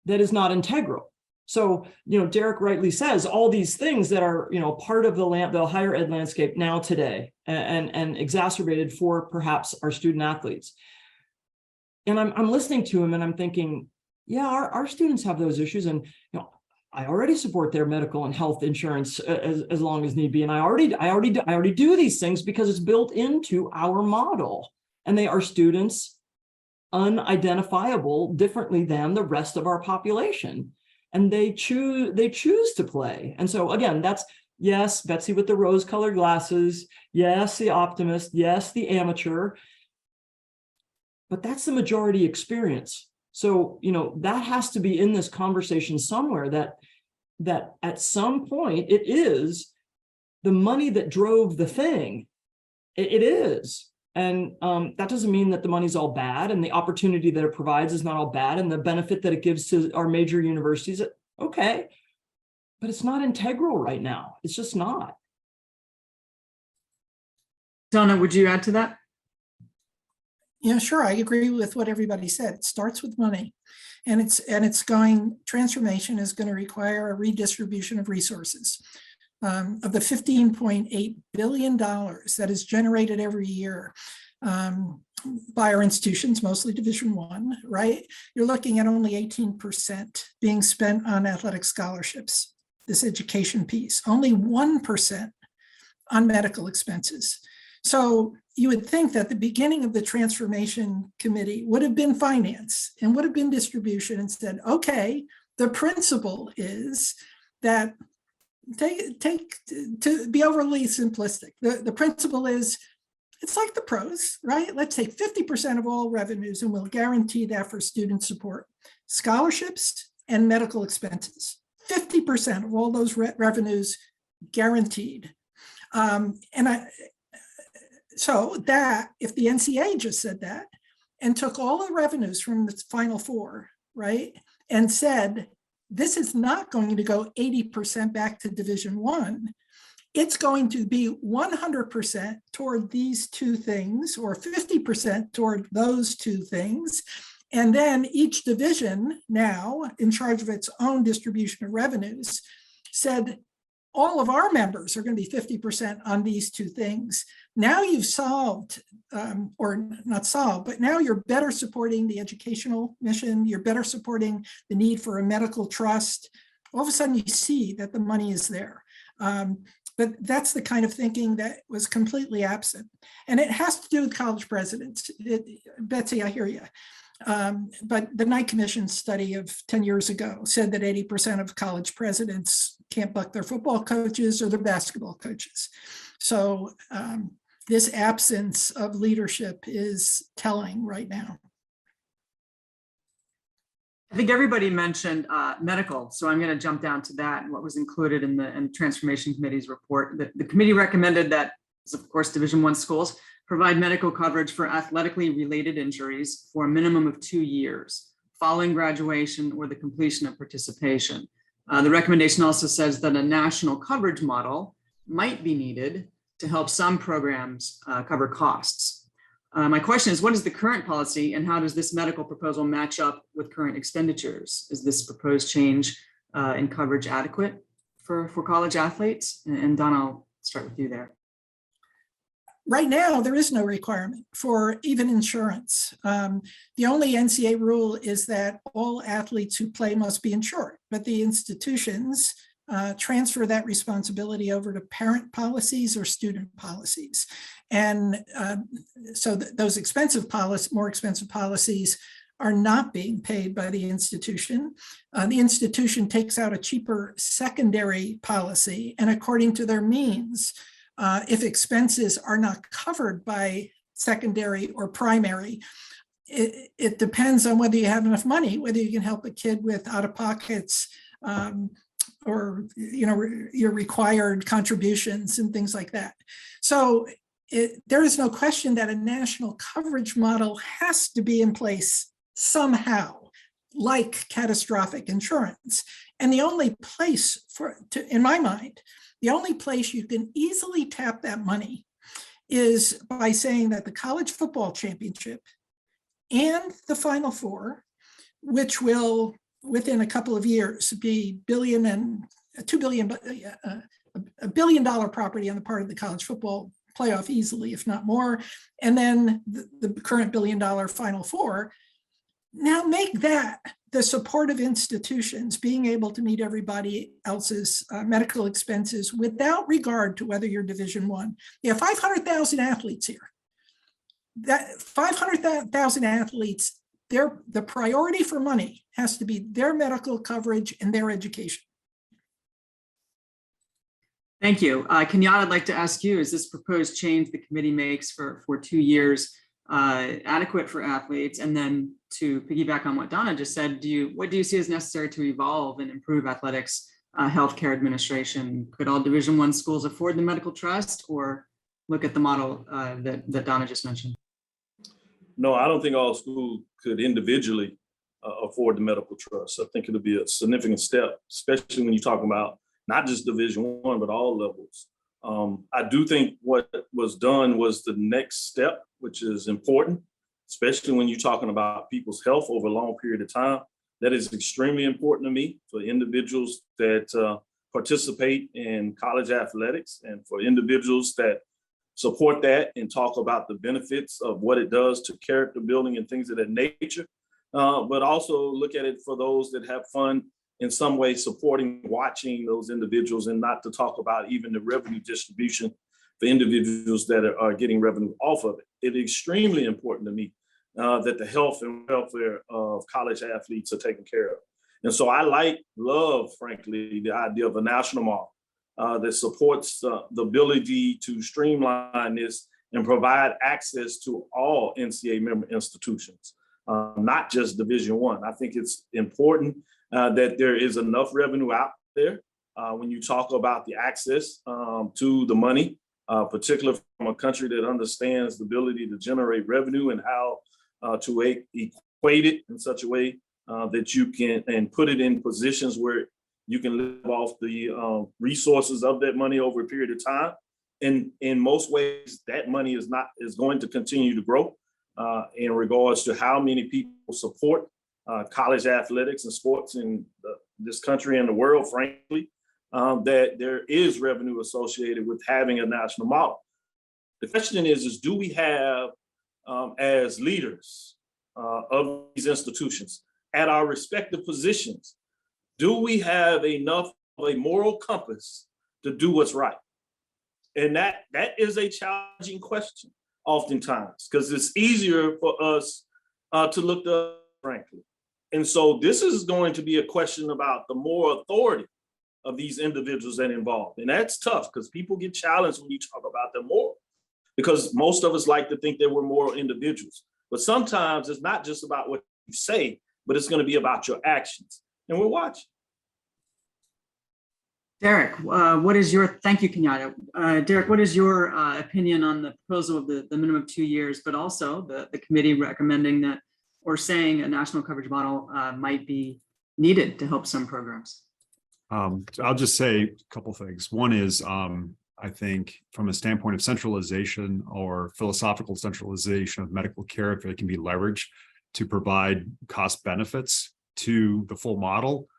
that is not integral. So, Derek rightly says all these things that are, part of the higher ed landscape now today, and exacerbated for perhaps our student athletes. And I'm listening to him and I'm thinking, yeah, our students have those issues, and I already support their medical and health insurance as long as need be, and I already do these things because it's built into our model, and they are students unidentifiable differently than the rest of our population. And they choose to play. And so again, that's, yes, Betsy with the rose-colored glasses, yes, the optimist, yes, the amateur. but that's the majority experience. So, that has to be in this conversation somewhere, that at some point it is the money that drove the thing. It is. And that doesn't mean that the money's all bad, and the opportunity that it provides is not all bad, and the benefit that it gives to our major universities, okay, but it's not integral right now. It's just not. Donna, would you add to that? Yeah, sure. I agree with what everybody said. It starts with money, and transformation is going to require a redistribution of resources. Of the $15.8 billion that is generated every year by our institutions, mostly Division I, right? You're looking at only 18% being spent on athletic scholarships, this education piece, only 1% on medical expenses. So you would think that the beginning of the transformation committee would have been finance and would have been distribution, and said, okay, the principle is that, to be overly simplistic, the principle is, it's like the pros, right? Let's take 50% of all revenues and we'll guarantee that for student support, scholarships and medical expenses. 50% of all those revenues guaranteed. So that if the NCAA just said that and took all the revenues from the Final Four, right, and said, this is not going to go 80% back to Division I, it's going to be 100% toward these two things, or 50% toward those two things. And then each division, now in charge of its own distribution of revenues, said, all of our members are going to be 50% on these two things. Now you've solved, or not solved, but now you're better supporting the educational mission. You're better supporting the need for a medical trust. All of a sudden you see that the money is there. But that's the kind of thinking that was completely absent. And it has to do with college presidents. Betsy, I hear you. But the Knight Commission study of 10 years ago said that 80% of college presidents can't buck their football coaches or their basketball coaches. So this absence of leadership is telling right now. I think everybody mentioned medical, so I'm going to jump down to that and what was included in the Transformation Committee's report. The committee recommended that, of course, Division I schools provide medical coverage for athletically related injuries for a minimum of 2 years following graduation or the completion of participation. The recommendation also says that a national coverage model might be needed to help some programs cover costs. My question is, what is the current policy and how does this medical proposal match up with current expenditures? Is this proposed change in coverage adequate for college athletes? And Don, I'll start with you there. Right now, there is no requirement for even insurance. The only NCAA rule is that all athletes who play must be insured, but the institutions transfer that responsibility over to parent policies or student policies. And so those more expensive policies are not being paid by the institution. The institution takes out a cheaper secondary policy, and according to their means, if expenses are not covered by secondary or primary, it depends on whether you have enough money, whether you can help a kid with out-of-pockets or your required contributions and things like that. So there is no question that a national coverage model has to be in place somehow, like catastrophic insurance. And the only place in my mind, the only place you can easily tap that money is by saying that the college football championship and the Final Four, which will within a couple of years be a $1 billion property on the part of the college football playoff easily, if not more, and then the current $1 billion Final Four. Now make that the support of institutions being able to meet everybody else's medical expenses without regard to whether you're Division I. You have 500,000 athletes here. That 500,000 athletes, the priority for money has to be their medical coverage and their education. Thank you. Kenyatta, I'd like to ask you, is this proposed change the committee makes for 2 years adequate for athletes? And then to piggyback on what Donna just said, what do you see as necessary to evolve and improve athletics healthcare administration? Could all Division I schools afford the medical trust, or look at the model that Donna just mentioned? No, I don't think all schools could individually afford the medical trust. I think it'll be a significant step, especially when you're talking about not just Division I, but all levels. I do think what was done was the next step, which is important, especially when you're talking about people's health over a long period of time. That is extremely important to me, for individuals that participate in college athletics and for individuals that support that and talk about the benefits of what it does to character building and things of that nature. But also look at it for those that have fun in some way supporting, watching those individuals, and not to talk about even the revenue distribution for individuals that are getting revenue off of it. It is extremely important to me that the health and welfare of college athletes are taken care of. And so I love, frankly, the idea of a national model that supports the ability to streamline this and provide access to all NCAA member institutions, not just Division I. I think it's important that there is enough revenue out there when you talk about the access to the money, particularly from a country that understands the ability to generate revenue and how to equate it in such a way that you can and put it in positions where you can live off the resources of that money over a period of time. And in most ways, that money is going to continue to grow in regards to how many people support college athletics and sports in this country and the world, frankly, that there is revenue associated with having a national model. The question is do we have, as leaders of these institutions at our respective positions, do we have enough of a moral compass to do what's right? And that is a challenging question oftentimes, because it's easier for us to look up, frankly. And so this is going to be a question about the moral authority of these individuals that are involved. And that's tough, because people get challenged when you talk about their moral, because most of us like to think that we're moral individuals. But sometimes it's not just about what you say, but it's going to be about your actions. And we're watching. Derek, thank you, Kenyatta. Derek, what is your opinion on the proposal of the minimum of 2 years, but also the committee recommending that, or saying a national coverage model might be needed to help some programs? I'll just say a couple things. One is, I think from a standpoint of centralization or philosophical centralization of medical care, if it can be leveraged to provide cost benefits to the full model,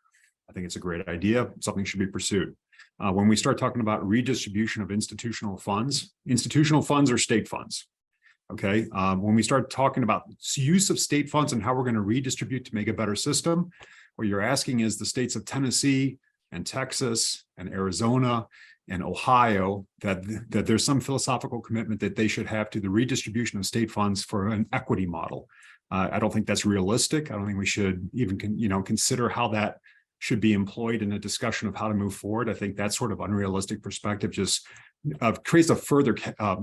I think it's a great idea. Something should be pursued. When we start talking about redistribution of institutional funds are state funds. Okay. When we start talking about use of state funds and how we're going to redistribute to make a better system, what you're asking is the states of Tennessee and Texas and Arizona and Ohio that there's some philosophical commitment that they should have to the redistribution of state funds for an equity model. I don't think that's realistic. I don't think we should even consider how that should be employed in a discussion of how to move forward. I think that sort of unrealistic perspective just creates a further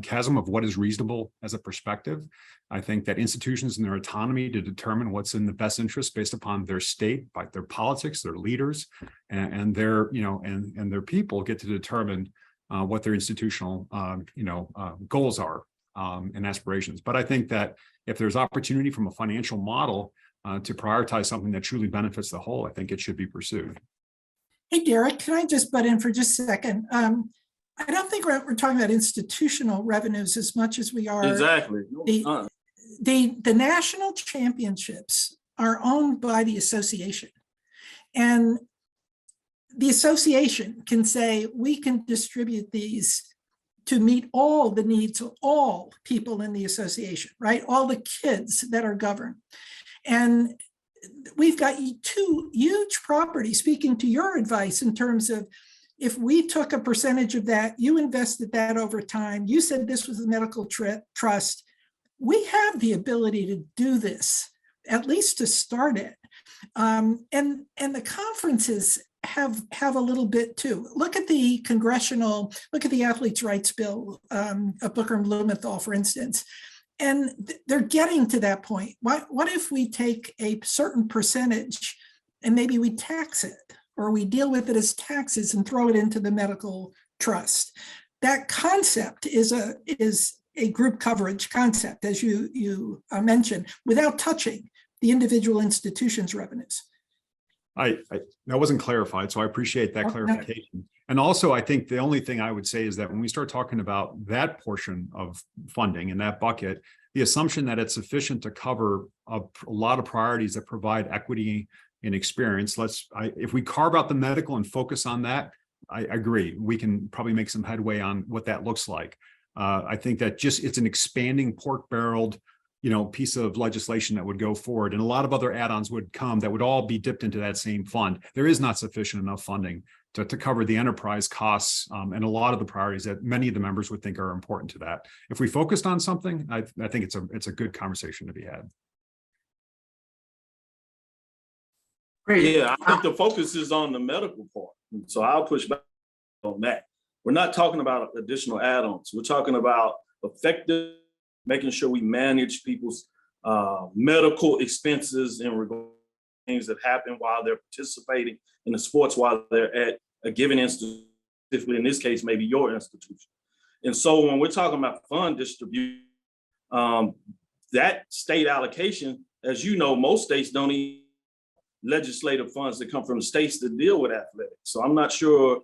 chasm of what is reasonable as a perspective. I think that institutions and their autonomy to determine what's in the best interest based upon their state, by their politics, their leaders, and their and their people get to determine what their institutional goals are and aspirations. But I think that if there's opportunity from a financial model to prioritize something that truly benefits the whole, I think it should be pursued. Hey, Derek, can I just butt in for just a second? I don't think we're talking about institutional revenues as much as we are. Exactly. The national championships are owned by the association. And the association can say, we can distribute these to meet all the needs of all people in the association, right? All the kids that are governed. And we've got two huge properties, speaking to your advice in terms of, if we took a percentage of that, you invested that over time, you said this was a medical trust, we have the ability to do this, at least to start it. And the conferences have a little bit too. Look at the athletes' rights bill of Booker and Blumenthal, for instance. they're getting to that point. What if we take a certain percentage and maybe we tax it, or we deal with it as taxes and throw it into the medical trust? That concept is a group coverage concept, as you mentioned, without touching the individual institution's revenues. That wasn't clarified, so I appreciate that clarification. And also, I think the only thing I would say is that when we start talking about that portion of funding in that bucket, the assumption that it's sufficient to cover a lot of priorities that provide equity and experience. If we carve out the medical and focus on that, I agree. We can probably make some headway on what that looks like. I think that it's an expanding pork-barreled, piece of legislation that would go forward, and a lot of other add-ons would come that would all be dipped into that same fund. There is not sufficient enough funding to cover the enterprise costs and a lot of the priorities that many of the members would think are important to that. If we focused on something, I think it's a good conversation to be had. Great. Yeah, I think the focus is on the medical part. So I'll push back on that. We're not talking about additional add-ons. We're talking about effective, making sure we manage people's medical expenses in regard to things that happen while they're participating in the sports, while they're at a given institution, in this case, maybe your institution. And so when we're talking about fund distribution, that state allocation, as you know, most states don't even legislative funds that come from the states to deal with athletics. So I'm not sure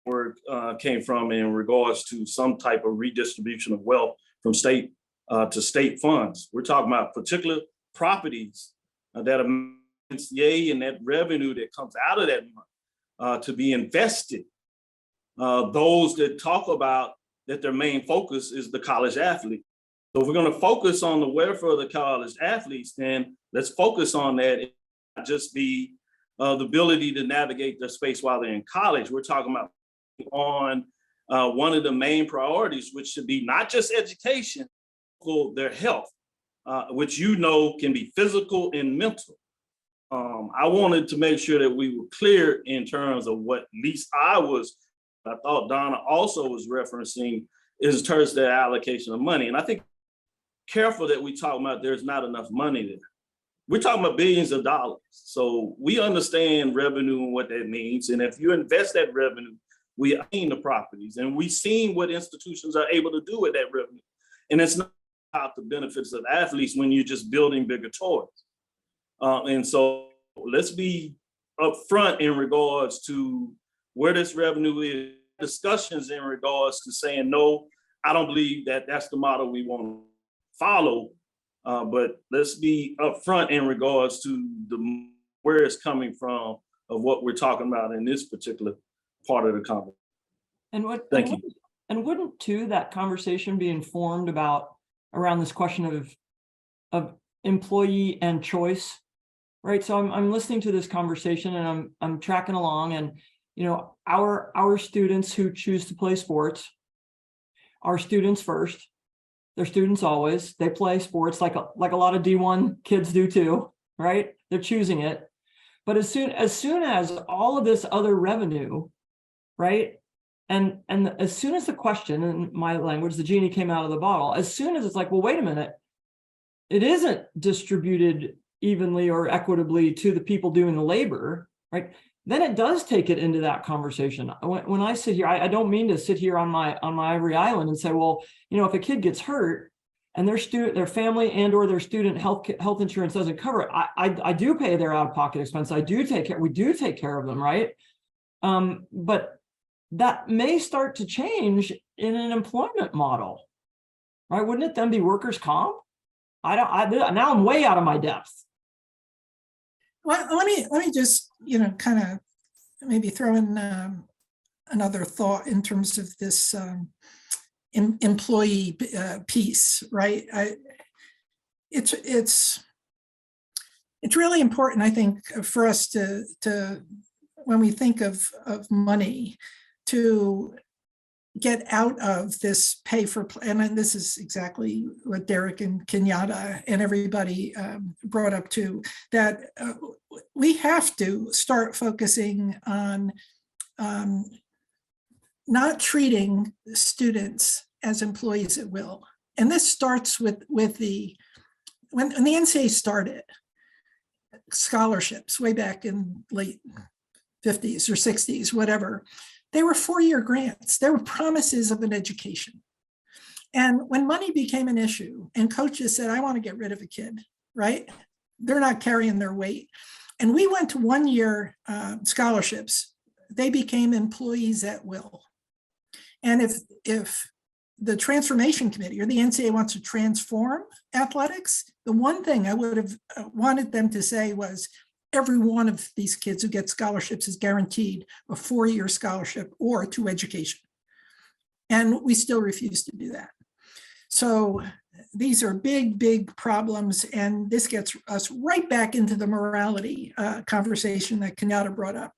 where it came from in regards to some type of redistribution of wealth from state to state funds. We're talking about particular properties that are NCAA and that revenue that comes out of that money to be invested. Those that talk about that their main focus is the college athlete. So if we're going to focus on the welfare of the college athletes, then let's focus on that. It not just be the ability to navigate their space while they're in college. We're talking about on one of the main priorities, which should be not just education, but their health, which can be physical and mental. I wanted to make sure that we were clear in terms of what at least I thought Donna also was referencing is in terms of the allocation of money. And I think careful that we talk about there's not enough money there. We're talking about billions of dollars. So we understand revenue and what that means. And if you invest that revenue, we own the properties, and we've seen what institutions are able to do with that revenue. And it's not about the benefits of athletes when you're just building bigger toys. And so let's be upfront in regards to where this revenue is, discussions in regards to saying, no, I don't believe that that's the model we want to follow. But let's be upfront in regards to where it's coming from of what we're talking about in this particular part of the conversation. And wouldn't too that conversation be informed around this question of employee and choice, right? So I'm listening to this conversation and I'm tracking along, and our students who choose to play sports are students first. They're students always. They play sports like a lot of D1 kids do too, right? They're choosing it. But as soon as all of this other revenue, right? And as soon as the question, in my language, the genie came out of the bottle, as soon as it's like, well, wait a minute, it isn't distributed evenly or equitably to the people doing the labor, right? Then it does take it into that conversation. When I sit here, I don't mean to sit here on my ivory island and say, well, if a kid gets hurt and their family and or their student health insurance doesn't cover it, I do pay their out-of-pocket expense. We do take care of them, right? But that may start to change in an employment model, right? Wouldn't it then be workers' comp? Now I'm way out of my depth. Well, let me just, kind of maybe throw in another thought in terms of this employee piece, right? It's really important, I think, for us to when we think of money, to get out of this pay for play, and this is exactly what Derek and Kenyatta and everybody brought up too, that we have to start focusing on not treating students as employees at will, And this starts with when the NCAA started, scholarships way back in late 50s or 60s, whatever, they were 4-year grants. They were promises of an education. And when money became an issue and coaches said, I want to get rid of a kid, right? They're not carrying their weight. And we went to 1-year scholarships. They became employees at will. And if the transformation committee or the NCAA wants to transform athletics, the one thing I would have wanted them to say was, every one of these kids who get scholarships is guaranteed a 4-year scholarship or to education. And we still refuse to do that. So these are big, big problems. And this gets us right back into the morality conversation that Kenyatta brought up.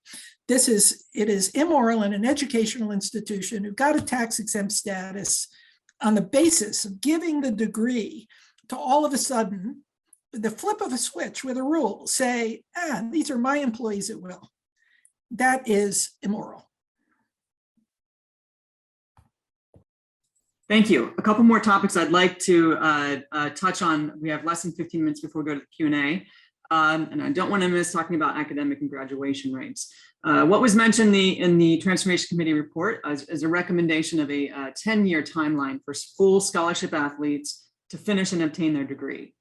It is immoral in an educational institution who got a tax exempt status on the basis of giving the degree to all of a sudden, the flip of a switch with a rule, say, these are my employees at will. That is immoral. Thank you. A couple more topics I'd like to touch on. We have less than 15 minutes before we go to the Q&A. And I don't want to miss talking about academic and graduation rates. What was mentioned in the Transformation Committee report is a recommendation of a 10-year timeline for full scholarship athletes to finish and obtain their degree.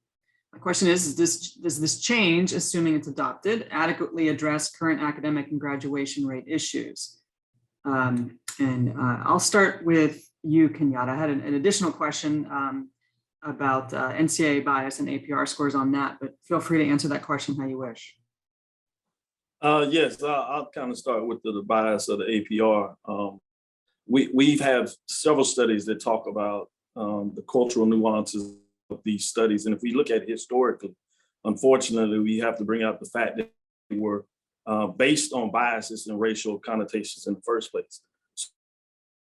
My question is does this change, assuming it's adopted, adequately address current academic and graduation rate issues? I'll start with you, Kenyatta. I had an additional question about NCAA bias and APR scores on that, but feel free to answer that question how you wish. Yes, I'll kind of start with the bias of the APR. We have several studies that talk about the cultural nuances of these studies. And if we look at historically, unfortunately, we have to bring out the fact that they were based on biases and racial connotations in the first place.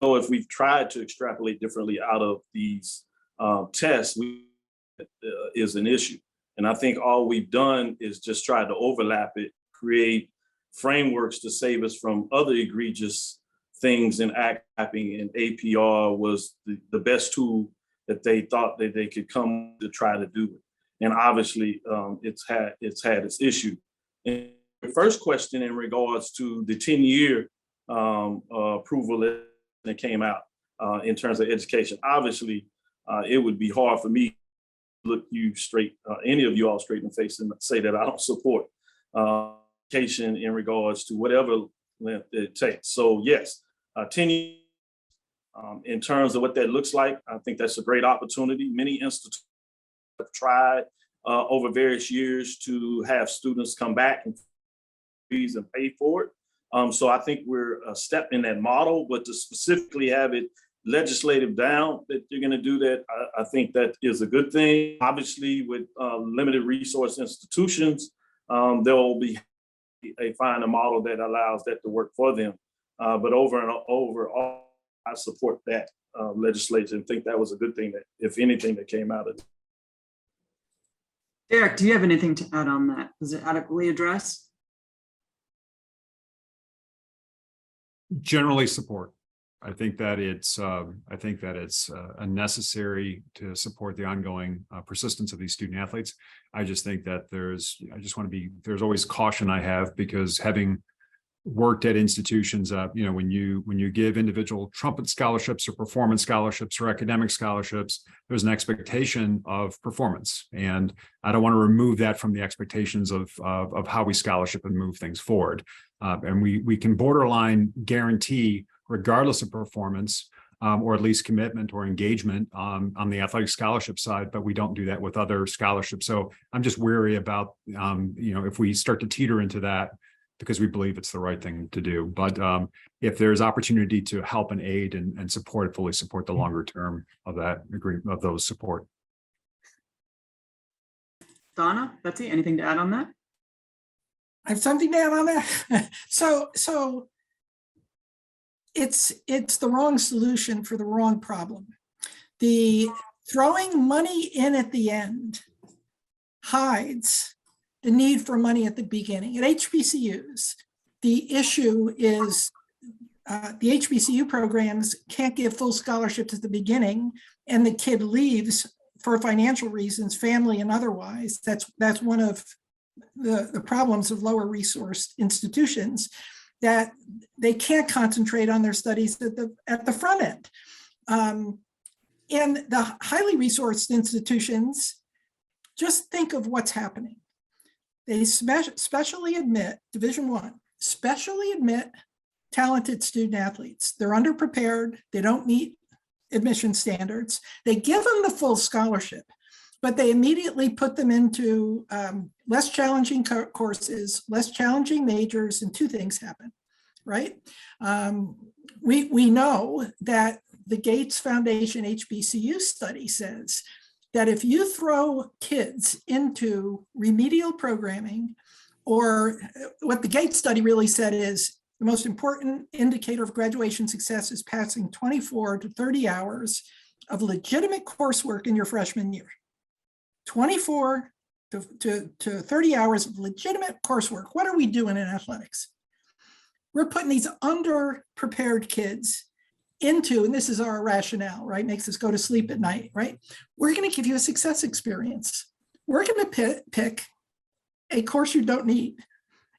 So if we've tried to extrapolate differently out of these tests, is an issue. And I think all we've done is just try to overlap it, create frameworks to save us from other egregious things in act mapping, and APR was the best tool that they thought that they could come to try to do it. And obviously it's had its issue. And the first question in regards to the 10-year approval that came out in terms of education, obviously it would be hard for me to look you straight, any of you all straight in the face and say that I don't support education in regards to whatever length it takes. So yes, 10 years in terms of what that looks like, I think that's a great opportunity. Many institutions have tried over various years to have students come back and pay for it. So I think we're a step in that model, but to specifically have it legislative down that you're going to do that, I think that is a good thing. Obviously, with limited resource institutions, there will be find a model that allows that to work for them. But overall, I support that legislation and think that was a good thing that, if anything, that came out of it. Derek, do you have anything to add on that? Does it adequately address? Generally support. I think that it's necessary to support the ongoing persistence of these student athletes. I just think that there's always caution I have, because having worked at institutions, when you give individual trumpet scholarships or performance scholarships or academic scholarships, there's an expectation of performance, and I don't want to remove that from the expectations of how we scholarship and move things forward. And we can borderline guarantee, regardless of performance, or at least commitment or engagement on the athletic scholarship side, but we don't do that with other scholarships. So I'm just wary about, if we start to teeter into that, because we believe it's the right thing to do. But if there's opportunity to help and aid and support, fully support the longer term of that agreement, of those support. Donna, Betsy, anything to add on that? I have something to add on that. So it's the wrong solution for the wrong problem. The throwing money in at the end hides the need for money at the beginning. At HBCUs, the issue is the HBCU programs can't give full scholarships at the beginning, and the kid leaves for financial reasons, family and otherwise. That's one of the problems of lower resourced institutions, that they can't concentrate on their studies at the front end. In the highly resourced institutions, just think of what's happening. They specially admit, Division I, specially admit talented student athletes. They're underprepared. They don't meet admission standards. They give them the full scholarship, but they immediately put them into less challenging courses, less challenging majors, and two things happen, right? We know that the Gates Foundation HBCU study says that if you throw kids into remedial programming, or what the Gates study really said is the most important indicator of graduation success is passing 24 to 30 hours of legitimate coursework in your freshman year. 24 to 30 hours of legitimate coursework. What are we doing in athletics? We're putting these underprepared kids into, and this is our rationale, right? Makes us go to sleep at night, right? We're going to give you a success experience. We're going to pick a course you don't need,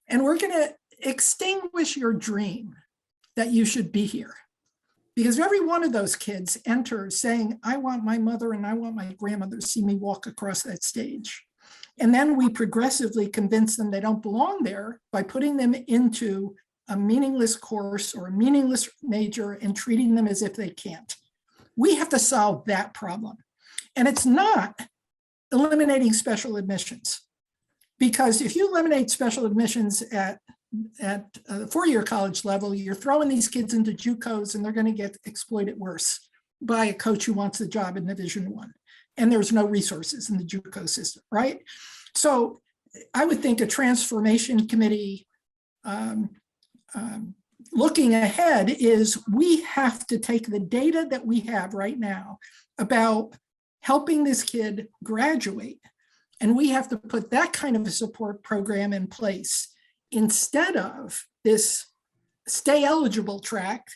and we're going to extinguish your dream that you should be here. Because every one of those kids enters saying, I want my mother and I want my grandmother to see me walk across that stage. And then we progressively convince them they don't belong there by putting them into a meaningless course or a meaningless major and treating them as if they can't. We have to solve that problem. And it's not eliminating special admissions. Because if you eliminate special admissions at the four-year college level, you're throwing these kids into JUCOs and they're going to get exploited worse by a coach who wants the job in Division I. And there's no resources in the JUCO system, right? So I would think a transformation committee looking ahead is we have to take the data that we have right now about helping this kid graduate, and we have to put that kind of a support program in place instead of this stay eligible track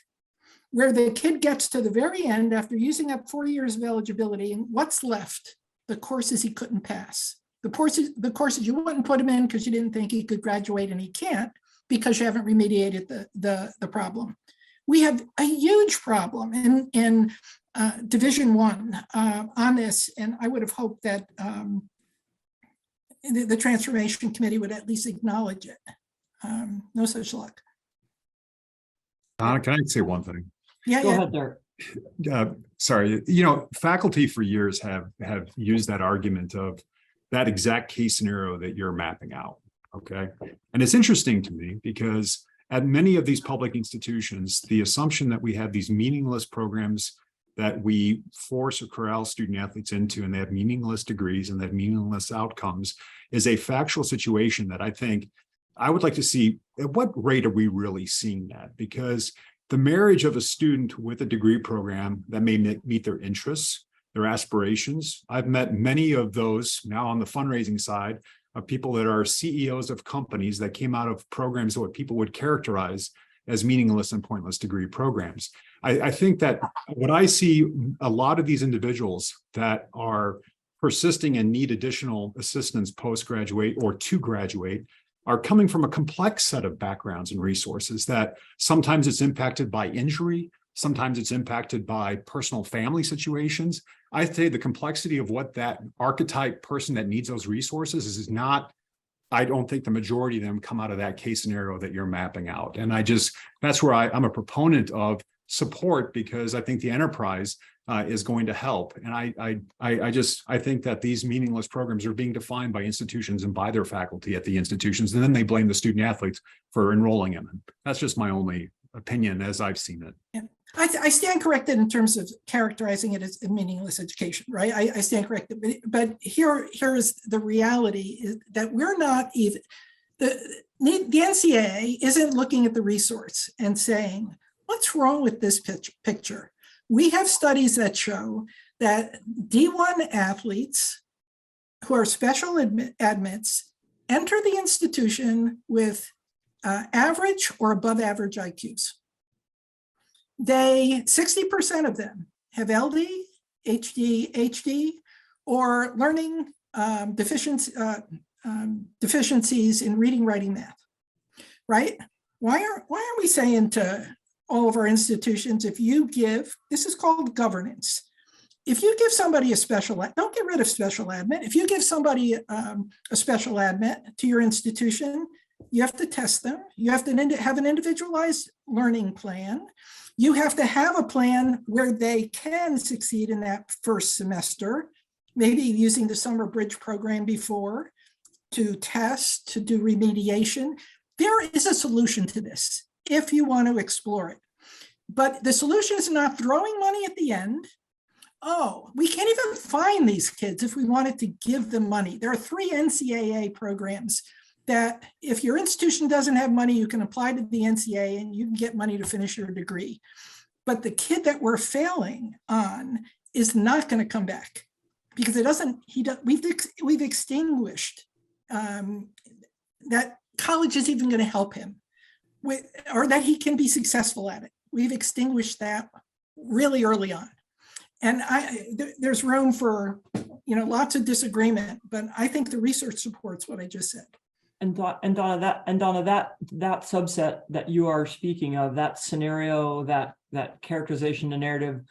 where the kid gets to the very end after using up 4 years of eligibility, and what's left? The courses he couldn't pass. The courses you wouldn't put him in because you didn't think he could graduate, and he can't because you haven't remediated the problem. We have a huge problem in Division I on this, and I would have hoped that the Transformation Committee would at least acknowledge it. No such luck. Donna, can I say one thing? Yeah, Go yeah. ahead, Derek. Sorry, faculty for years have used that argument of that exact case scenario that you're mapping out. Okay. And it's interesting to me because at many of these public institutions, the assumption that we have these meaningless programs that we force or corral student athletes into, and they have meaningless degrees and they have meaningless outcomes, is a factual situation that I think I would like to see. At what rate are we really seeing that? Because the marriage of a student with a degree program that may meet their interests, their aspirations. I've met many of those now on the fundraising side of people that are CEOs of companies that came out of programs that what people would characterize as meaningless and pointless degree programs. I think that what I see a lot of these individuals that are persisting and need additional assistance post-graduate or to graduate are coming from a complex set of backgrounds and resources that sometimes it's impacted by injury, sometimes it's impacted by personal family situations. I'd say the complexity of what that archetype person that needs those resources is not, I don't think the majority of them come out of that case scenario that you're mapping out. And that's where I'm a proponent of support, because I think the enterprise is going to help. And I think that these meaningless programs are being defined by institutions and by their faculty at the institutions, and then they blame the student athletes for enrolling in them. That's just my only opinion as I've seen it. Yeah. I stand corrected in terms of characterizing it as a meaningless education, right? I stand corrected, but here is the reality is that we're not even, the NCAA isn't looking at the resource and saying, what's wrong with this picture? We have studies that show that D1 athletes who are special admits enter the institution with average or above average IQs. 60% of them have LD, HD, or learning deficiencies in reading, writing, math, right? Why aren't we saying to all of our institutions, if you give, this is called governance. If you give somebody a special, don't get rid of special admit. If you give somebody a special admit to your institution, you have to test them. You have to have an individualized learning plan. You have to have a plan where they can succeed in that first semester, maybe using the summer bridge program before to test, to do remediation. There is a solution to this if you want to explore it. But the solution is not throwing money at the end. Oh, we can't even find these kids if we wanted to give them money. There are 3 NCAA programs that if your institution doesn't have money, you can apply to the NCAA and you can get money to finish your degree. But the kid that we're failing on is not going to come back because it doesn't, we've extinguished that college is even going to help him or that he can be successful at it. We've extinguished that really early on. And there's room for, lots of disagreement, but I think the research supports what I just said. And Donna, that subset that you are speaking of, that scenario, that characterization, the narrative,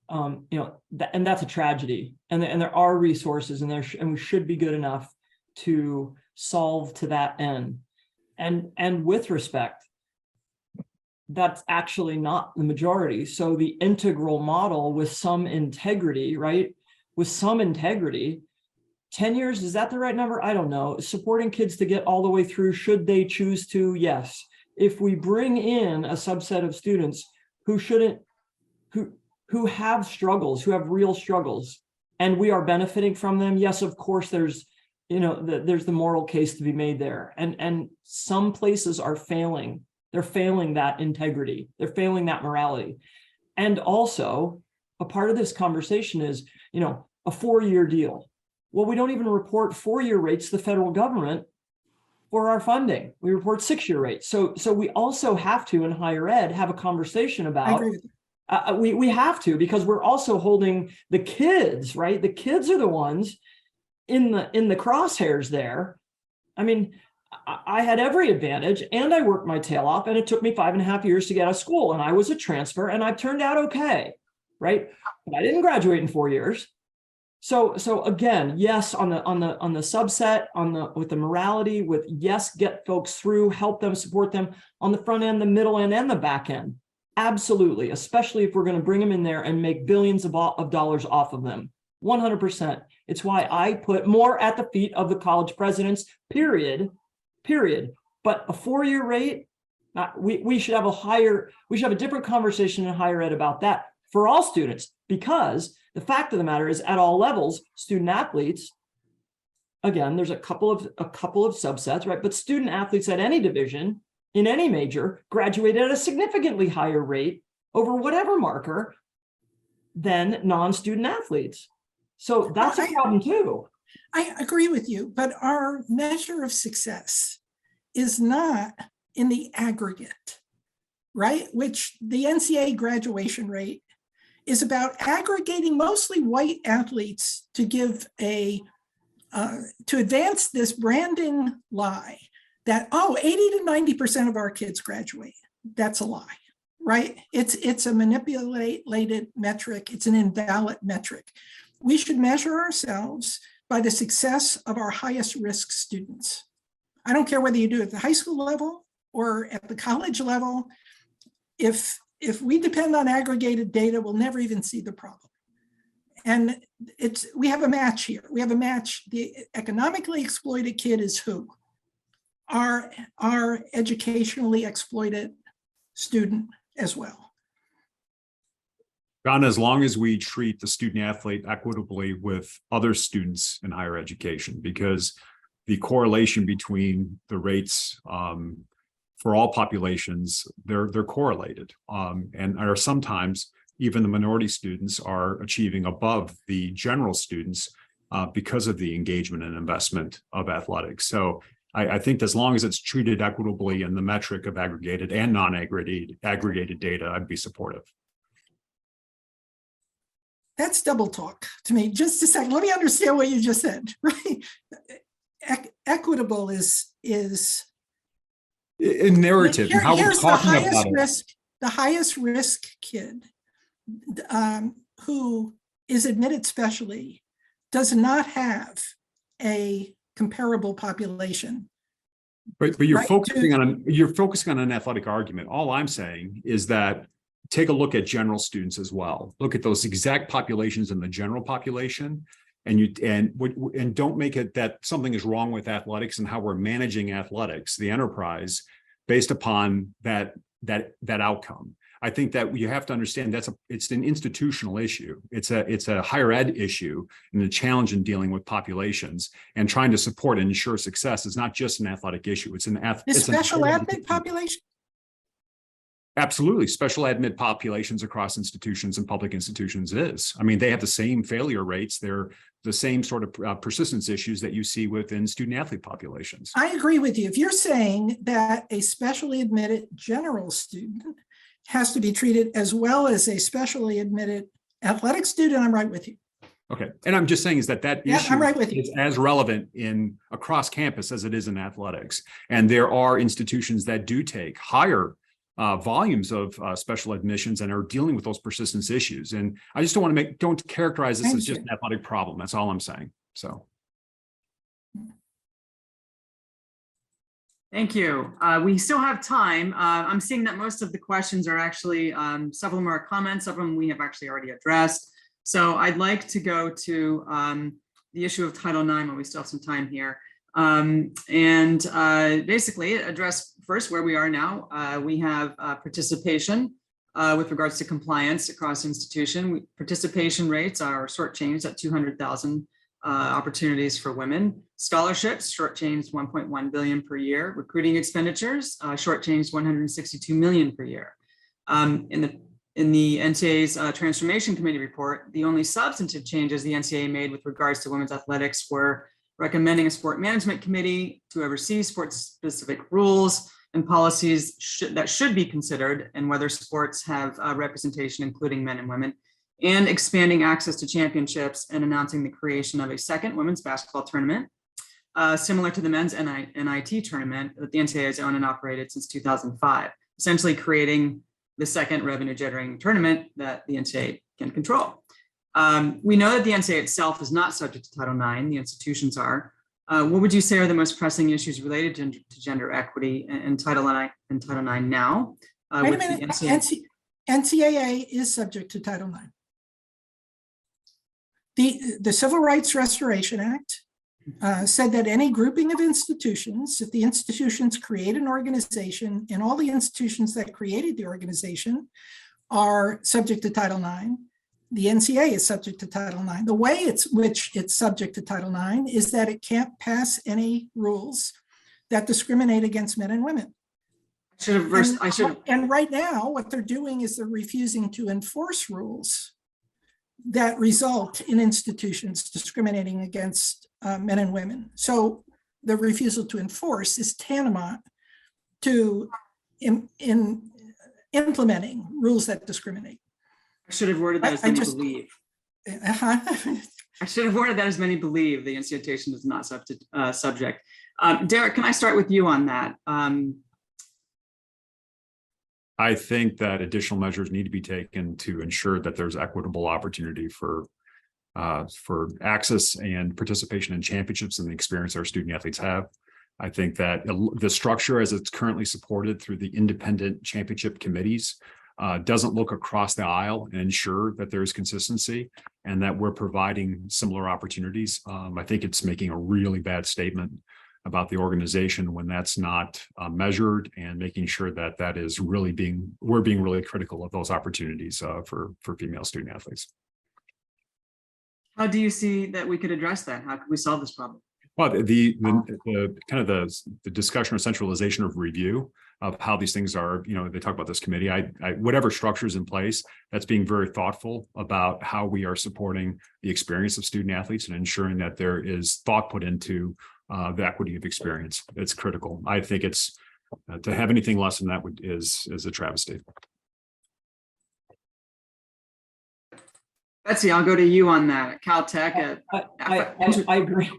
and that's a tragedy. And there are resources, and we should be good enough to solve to that end. And with respect, that's actually not the majority. So the integral model with some integrity, right? With some integrity, 10 years, is that the right number? I don't know. Supporting kids to get all the way through, should they choose to? Yes. If we bring in a subset of students who have struggles, who have real struggles, and we are benefiting from them, yes, of course, there's the moral case to be made there. And some places are failing. They're failing that integrity. They're failing that morality. And also, a part of this conversation is, a 4-year deal. Well, we don't even report 4-year rates to the federal government for our funding. We report 6-year rates. So we also have to, in higher ed, have a conversation about. I agree with you. We have to, because we're also holding the kids, right? The kids are the ones in the crosshairs there. I mean, I had every advantage and I worked my tail off, and it took me 5.5 years to get out of school, and I was a transfer and I turned out okay, right? But I didn't graduate in 4 years. So again, yes, on the subset, with the morality, with yes, get folks through, help them, support them on the front end, the middle end, and the back end. Absolutely, especially if we're going to bring them in there and make billions of dollars off of them. 100%. It's why I put more at the feet of the college presidents, period. But a 4-year rate, we should have a different conversation in higher ed about that for all students, because the fact of the matter is, at all levels, student athletes, again, there's a couple of subsets, right? But student athletes at any division, in any major, graduate at a significantly higher rate over whatever marker than non-student athletes. So that's a problem too. I agree with you, but our measure of success is not in the aggregate, right? Which the NCAA graduation rate is about aggregating mostly white athletes to give to advance this branding lie that, 80 to 90% of our kids graduate. That's a lie, right? It's a manipulated metric. It's an invalid metric. We should measure ourselves by the success of our highest risk students. I don't care whether you do it at the high school level or at the college level. If we depend on aggregated data, we'll never even see the problem. And we have a match here. We have a match. The economically exploited kid is who? Our educationally exploited student as well. John, as long as we treat the student athlete equitably with other students in higher education, because the correlation between the rates for all populations, they're correlated, and are sometimes even the minority students are achieving above the general students because of the engagement and investment of athletics. So I think as long as it's treated equitably in the metric of aggregated and non-aggregated data, I'd be supportive. That's double talk to me. Just a second. Let me understand what you just said. Right? Equitable is in narrative. How we're talking about it. The highest risk kid who is admitted specially does not have a comparable population. But you're focusing on an athletic argument. All I'm saying is that take a look at general students as well. Look at those exact populations in the general population, and don't make it that something is wrong with athletics and how we're managing athletics, the enterprise, based upon that outcome. I think that you have to understand it's an institutional issue. It's a higher ed issue, and the challenge in dealing with populations and trying to support and ensure success is not just an athletic issue. It's an special ed population. Absolutely. Special ed mid populations across institutions and public institutions is. I mean, they have the same failure rates. They're the same sort of persistence issues that you see within student athlete populations. I agree with you. If you're saying that a specially admitted general student has to be treated as well as a specially admitted athletic student, I'm right with you. Okay. And I'm just saying is that issue I'm right with you. is as relevant in across campus as it is in athletics. And there are institutions that do take higher volumes of special admissions and are dealing with those persistence issues. And I just don't characterize this as just an athletic problem. That's all I'm saying. So. Thank you. We still have time. I'm seeing that most of the questions are actually, several more comments, some of them we have actually already addressed. So I'd like to go to the issue of Title IX while we still have some time here. Basically address first where we are now. We have participation with regards to compliance across institution. Participation rates are shortchanged at 200,000 opportunities for women. Scholarships shortchanged 1.1 billion per year. Recruiting expenditures shortchanged 162 million per year. In the NCAA's Transformation Committee report, the only substantive changes the NCAA made with regards to women's athletics were recommending a sport management committee to oversee sport-specific rules and policies that should be considered and whether sports have representation, including men and women, and expanding access to championships and announcing the creation of a second women's basketball tournament, similar to the men's NIT tournament that the NCAA has owned and operated since 2005, essentially creating the second revenue-generating tournament that the NCAA can control. We know that the NCAA itself is not subject to Title IX, the institutions are. What would you say are the most pressing issues related to gender equity in Title IX now? Wait a minute, NCAA is subject to Title IX. The Civil Rights Restoration Act said that any grouping of institutions, if the institutions create an organization and all the institutions that created the organization are subject to Title IX, the NCAA is subject to Title IX. The way which it's subject to Title IX is that it can't pass any rules that discriminate against men and women. And right now, what they're doing is they're refusing to enforce rules that result in institutions discriminating against men and women. So the refusal to enforce is tantamount to implementing rules that discriminate. I should have worded that as many believe. I should have worded that as many believe the institution is not subject. Derek, can I start with you on that? I think that additional measures need to be taken to ensure that there's equitable opportunity for access and participation in championships and the experience our student athletes have. I think that the structure as it's currently supported through the independent championship committees doesn't look across the aisle and ensure that there's consistency and that we're providing similar opportunities. I think it's making a really bad statement about the organization when that's not measured, and making sure that that is really we're being really critical of those opportunities for female student athletes. How do you see that we could address that? How could we solve this problem? Well, the kind of the discussion or centralization of review of how these things are, they talk about this committee. Whatever structure is in place, that's being very thoughtful about how we are supporting the experience of student athletes and ensuring that there is thought put into the equity of experience. It's critical. I think it's to have anything less than that is a travesty. Betsy, I'll go to you on that. Caltech. I agree.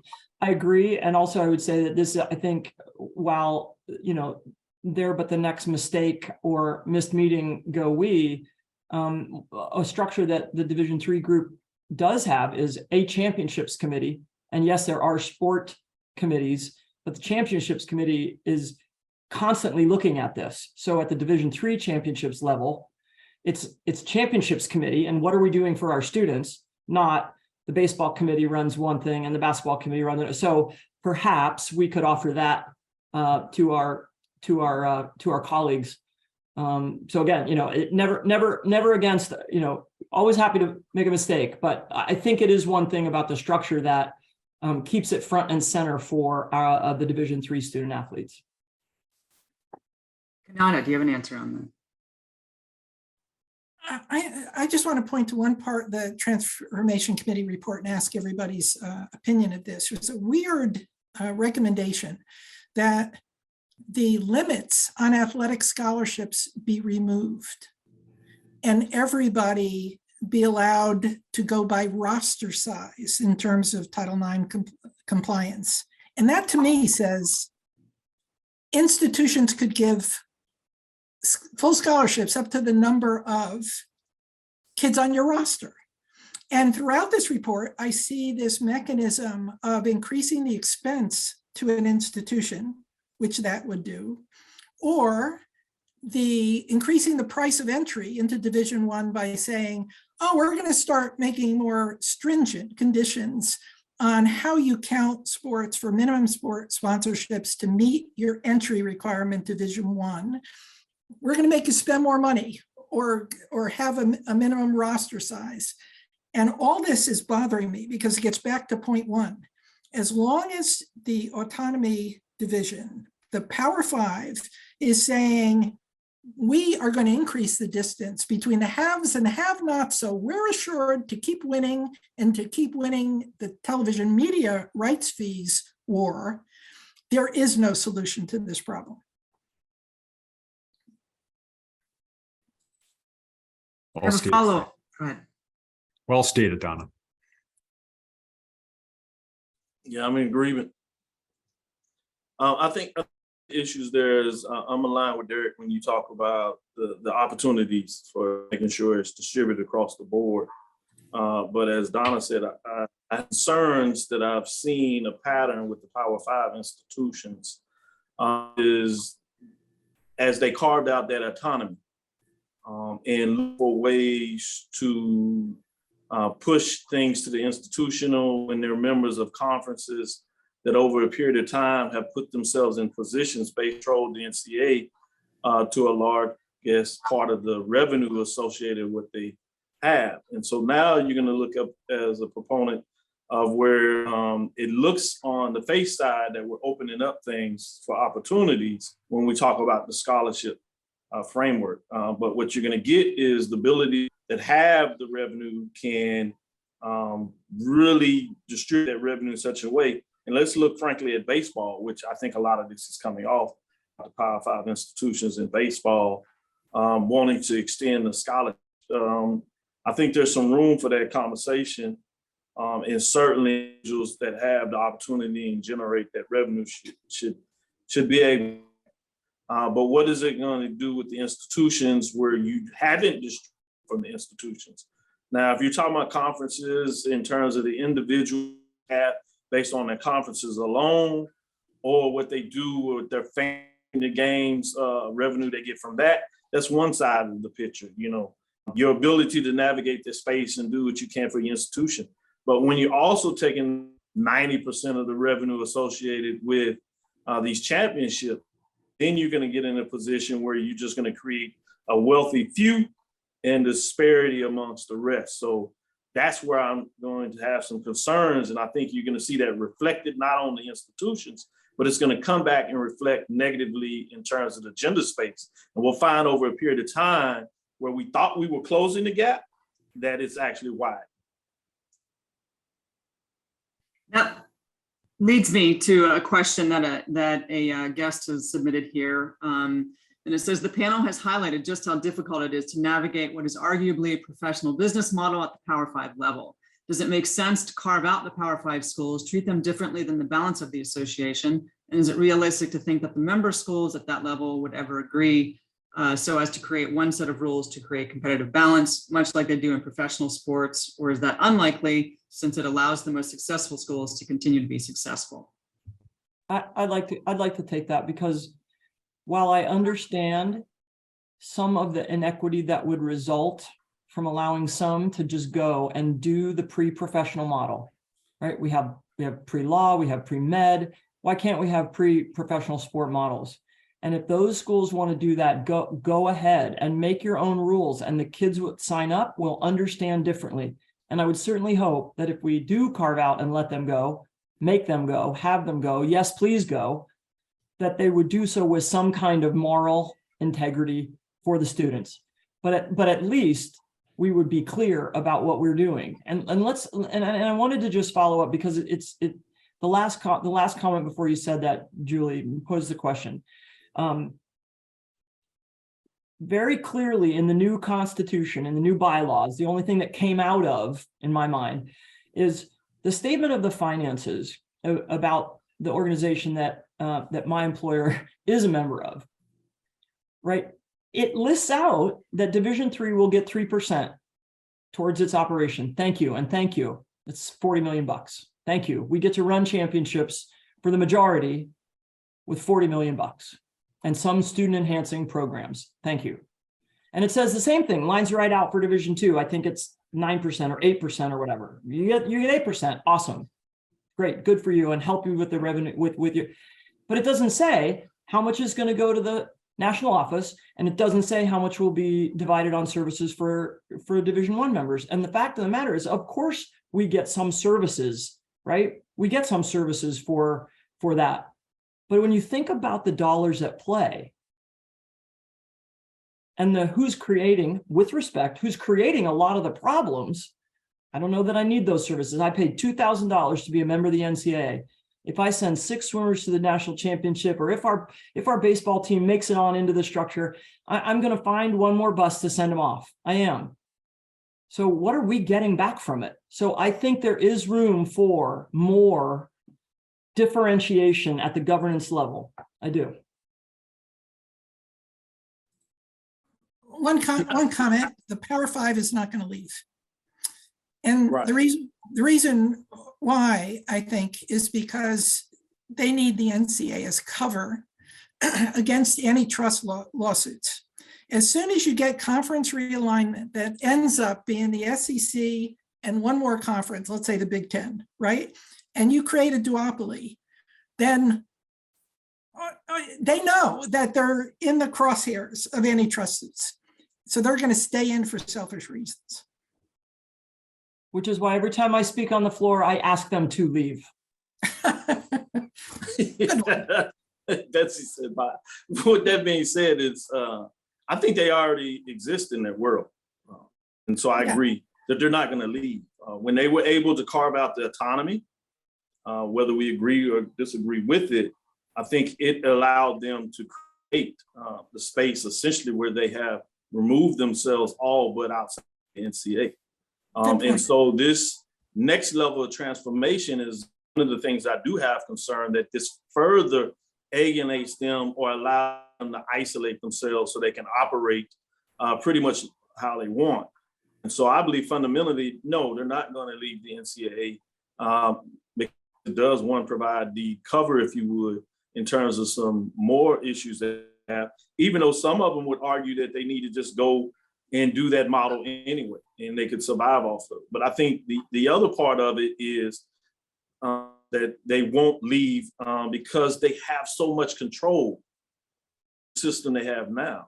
I agree. And also I would say that this, I think, while, there but the next mistake or missed meeting go we, a structure that the Division III group does have is a championships committee. And yes, there are sport committees, but the championships committee is constantly looking at this. So at the Division III championships level, it's championships committee and what are we doing for our students, not the baseball committee runs one thing and the basketball committee runs another. So perhaps we could offer that to our colleagues. So again, it never against, always happy to make a mistake, but I think it is one thing about the structure that keeps it front and center for the Division III student athletes. Kanana, do you have an answer on that? I just want to point to one part of the Transformation Committee report and ask everybody's opinion of this. It's a weird recommendation that the limits on athletic scholarships be removed and everybody be allowed to go by roster size in terms of Title IX compliance. And that to me says institutions could give full scholarships up to the number of kids on your roster. And throughout this report, I see this mechanism of increasing the expense to an institution, which that would do, or the increasing the price of entry into Division I by saying, oh, we're going to start making more stringent conditions on how you count sports for minimum sport sponsorships to meet your entry requirement Division I. We're going to make you spend more money or have a minimum roster size. And all this is bothering me because it gets back to point one. As long as the autonomy division, the Power Five, is saying we are going to increase the distance between the haves and the have-nots, so we're assured to keep winning and to keep winning the television media rights fees war, there is no solution to this problem. I have a follow-up. Go ahead. Well stated, Donna. Yeah, I'm in agreement. I think issues there is I'm aligned with Derek when you talk about the opportunities for making sure it's distributed across the board. But as Donna said, I concerns that I've seen a pattern with the Power Five institutions is as they carved out that autonomy and look for ways to push things to the institutional when they're members of conferences that over a period of time have put themselves in positions based control the NCAA to a large, part of the revenue associated with what they have. And so now you're going to look up as a proponent of where it looks on the face side that we're opening up things for opportunities when we talk about the scholarship framework. But what you're going to get is the ability that have the revenue can really distribute that revenue in such a way. And let's look frankly at baseball, which I think a lot of this is coming off the Power Five institutions in baseball wanting to extend the scholarship. I think there's some room for that conversation, and certainly individuals that have the opportunity and generate that revenue should be able. But what is it going to do with the institutions where you haven't distributed from the institutions? Now, if you're talking about conferences in terms of the individual based on their conferences alone, or what they do with their family games revenue they get from that, that's one side of the picture. Your ability to navigate this space and do what you can for your institution. But when you're also taking 90% of the revenue associated with these championships, then you're going to get in a position where you're just going to create a wealthy few and disparity amongst the rest. So that's where I'm going to have some concerns. And I think you're going to see that reflected not on the institutions, but it's going to come back and reflect negatively in terms of the gender space. And we'll find over a period of time where we thought we were closing the gap, that it's actually wide. leads me to a question that a guest has submitted here. And it says, the panel has highlighted just how difficult it is to navigate what is arguably a professional business model at the Power 5 level. Does it make sense to carve out the Power 5 schools, treat them differently than the balance of the association? And is it realistic to think that the member schools at that level would ever agree so as to create one set of rules to create competitive balance, much like they do in professional sports? Or is that unlikely since it allows the most successful schools to continue to be successful? I'd like to take that, because while I understand some of the inequity that would result from allowing some to just go and do the pre-professional model, right? We have pre-law, we have pre-med. Why can't we have pre-professional sport models? And if those schools want to do that, go ahead and make your own rules, and the kids would sign up will understand differently. And I would certainly hope that if we do carve out and let them go, make them go, have them go, yes, please go, that they would do so with some kind of moral integrity for the students. But at least we would be clear about what we're doing. And I wanted to just follow up, because the last comment before you said that, Julie, posed the question. Very clearly in the new constitution, in the new bylaws, the only thing that came out of, in my mind, is the statement of the finances about the organization that my employer is a member of, right? It lists out that Division III will get 3% towards its operation. Thank you, and thank you. It's $40 million. Thank you. We get to run championships for the majority with $40 million and some student enhancing programs. Thank you. And it says the same thing, lines right out for Division II. I think it's 9% or 8% or whatever. You get 8%. Awesome. Great, good for you, and help you with the revenue with your, but it doesn't say how much is going to go to the national office, and it doesn't say how much will be divided on services for Division I members. And the fact of the matter is, of course, we get some services, right? We get some services for that. But when you think about the dollars at play and who's creating, with respect, who's creating a lot of the problems, I don't know that I need those services. I paid $2,000 to be a member of the NCAA. If I send 6 swimmers to the national championship, or if our baseball team makes it on into the structure, I'm going to find one more bus to send them off. I am. So what are we getting back from it? So I think there is room for more differentiation at the governance level. I do. One comment, the Power 5 is not going to leave. And Right. the reason why, I think, is because they need the NCAA as cover against antitrust lawsuits. As soon as you get conference realignment that ends up being the SEC and one more conference, let's say the Big Ten, right? And you create a duopoly, then they know that they're in the crosshairs of antitrust suits. So they're going to stay in for selfish reasons. Which is why every time I speak on the floor, I ask them to leave. Betsy said, with that being said, it's I think they already exist in that world. And so I agree that they're not going to leave. When they were able to carve out the autonomy, whether we agree or disagree with it, I think it allowed them to create the space essentially where they have removed themselves all but outside the NCAA. And so this next level of transformation is one of the things I do have concern that this further alienates them or allow them to isolate themselves so they can operate pretty much how they want. And so I believe fundamentally, no, they're not going to leave the NCAA because it does, one, provide the cover, if you would, in terms of some more issues that they have, even though some of them would argue that they need to just go and do that model anyway, and they could survive off of it. But I think the other part of it is that they won't leave because they have so much control the system they have now.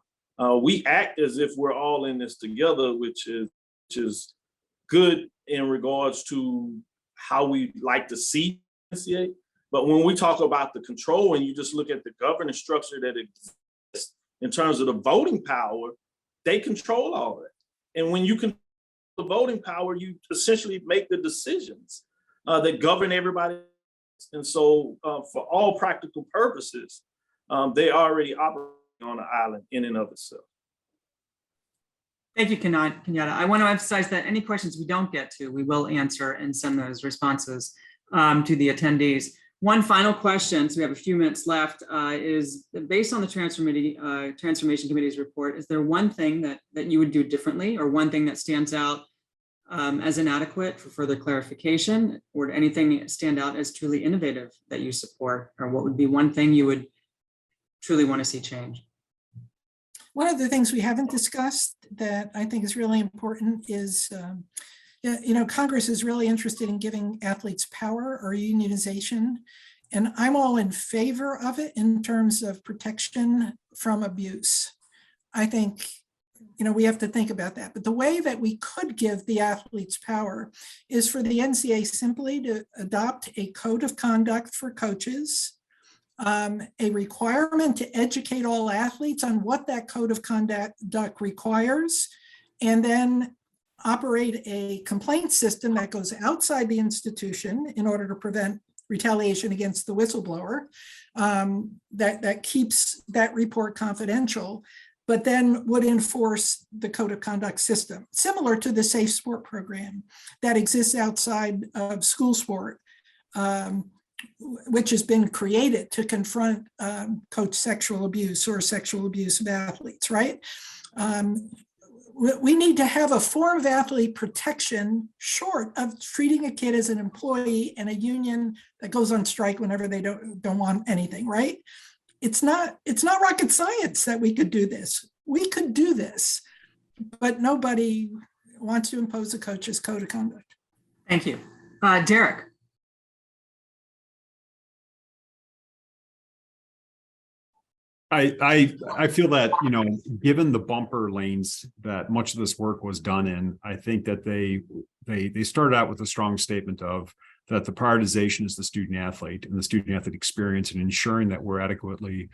We act as if we're all in this together, which is good in regards to how we like to see NCAA. But when we talk about the control and you just look at the governance structure that exists in terms of the voting power, they control all of it. And when you control the voting power, you essentially make the decisions that govern everybody And so for all practical purposes, they already operate on an island in and of itself. Thank you, Kenyatta. I want to emphasize that any questions we don't get to, we will answer and send those responses to the attendees. One final question, so we have a few minutes left, is based on the Transformation Committee's report, is there one thing that you would do differently, or one thing that stands out as inadequate for further clarification, or anything stand out as truly innovative that you support, or what would be one thing you would truly want to see change? One of the things we haven't discussed that I think is really important is, Congress is really interested in giving athletes power or unionization, and I'm all in favor of it in terms of protection from abuse. I think, we have to think about that. But the way that we could give the athletes power is for the NCAA simply to adopt a code of conduct for coaches, a requirement to educate all athletes on what that code of conduct requires, and then operate a complaint system that goes outside the institution in order to prevent retaliation against the whistleblower, that keeps that report confidential, but then would enforce the code of conduct system, similar to the Safe Sport program that exists outside of school sport, which has been created to confront coach sexual abuse or sexual abuse of athletes, right? We need to have a form of athlete protection short of treating a kid as an employee and a union that goes on strike whenever they don't want anything, right? It's not rocket science that we could do this. We could do this, but nobody wants to impose a coach's code of conduct. Thank you. Derek. I feel that, given the bumper lanes that much of this work was done in, I think that they started out with a strong statement of that the prioritization is the student athlete and the student athlete experience, and ensuring that we're adequately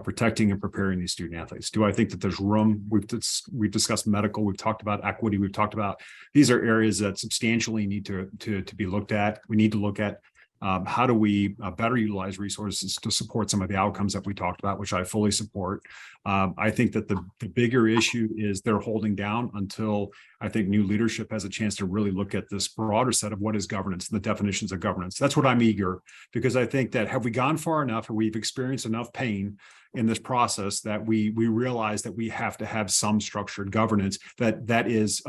protecting and preparing these student athletes. Do I think that there's room? We've discussed medical, we've talked about equity, we've talked about, these are areas that substantially need to be looked at. We need to look at how do we better utilize resources to support some of the outcomes that we talked about, which I fully support. I think that the bigger issue is they're holding down until I think new leadership has a chance to really look at this broader set of what is governance and the definitions of governance. That's what I'm eager, because I think that have we gone far enough, or we've experienced enough pain in this process that we realize that we have to have some structured governance that is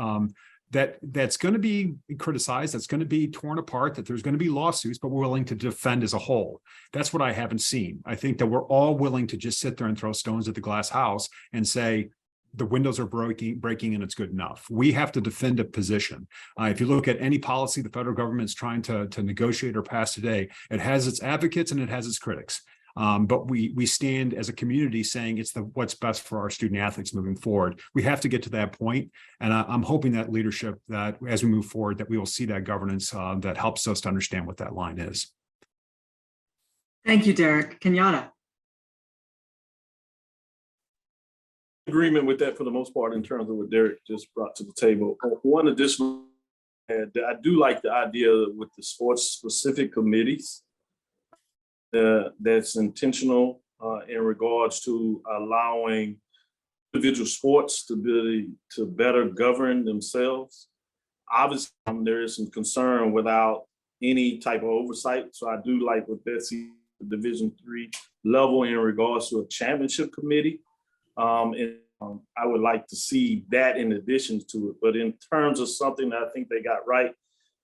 that's going to be criticized, that's going to be torn apart, that there's going to be lawsuits, but we're willing to defend as a whole. That's what I haven't seen. I think that we're all willing to just sit there and throw stones at the glass house and say, the windows are breaking and it's good enough. We have to defend a position. If you look at any policy the federal government is trying to negotiate or pass today, it has its advocates and it has its critics. But we stand as a community saying it's what's best for our student athletes moving forward. We have to get to that point, and I'm hoping that leadership, that as we move forward, that we will see that governance that helps us to understand what that line is. Thank you, Derek. Kenyatta. Agreement with that for the most part in terms of what Derek just brought to the table. One additional, I do like the idea with the sports specific committees. That's intentional in regards to allowing individual sports to better govern themselves. Obviously, there is some concern without any type of oversight. So I do like what Betsy, the Division III level in regards to a championship committee. I would like to see that in addition to it. But in terms of something that I think they got right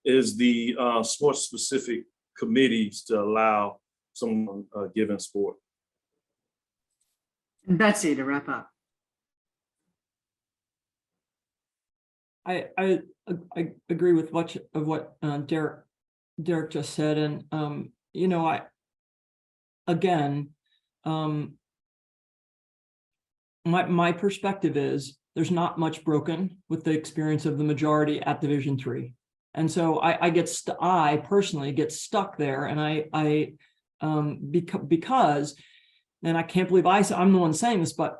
is the sports specific committees to allow some given sport. And Betsy, to wrap up. I agree with much of what Derek just said, and my perspective is there's not much broken with the experience of the majority at Division III, and so I personally get stuck there, and because, and I can't believe I'm the one saying this, but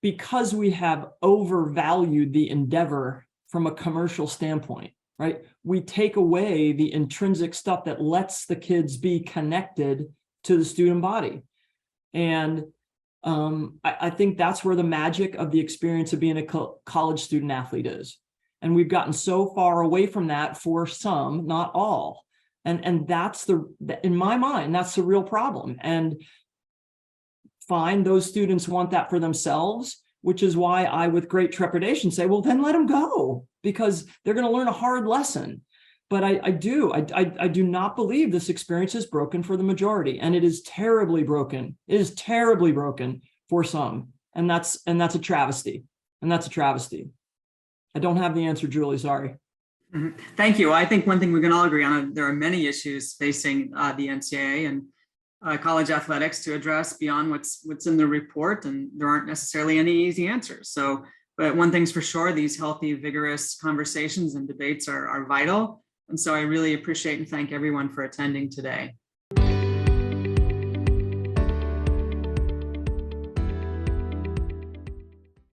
because we have overvalued the endeavor from a commercial standpoint, right? We take away the intrinsic stuff that lets the kids be connected to the student body. And I think that's where the magic of the experience of being a college student athlete is. And we've gotten so far away from that for some, not all. And that's in my mind, that's the real problem. And fine, those students want that for themselves, which is why I, with great trepidation, say, well, then let them go, because they're going to learn a hard lesson. But I do not believe this experience is broken for the majority, and it is terribly broken. It is terribly broken for some, and that's a travesty. And that's a travesty. I don't have the answer, Julie. Sorry. Mhm. Thank you. I think one thing we can all agree on, there are many issues facing the NCAA and college athletics to address beyond what's in the report, and there aren't necessarily any easy answers. So, but one thing's for sure, these healthy, vigorous conversations and debates are vital. And so I really appreciate and thank everyone for attending today.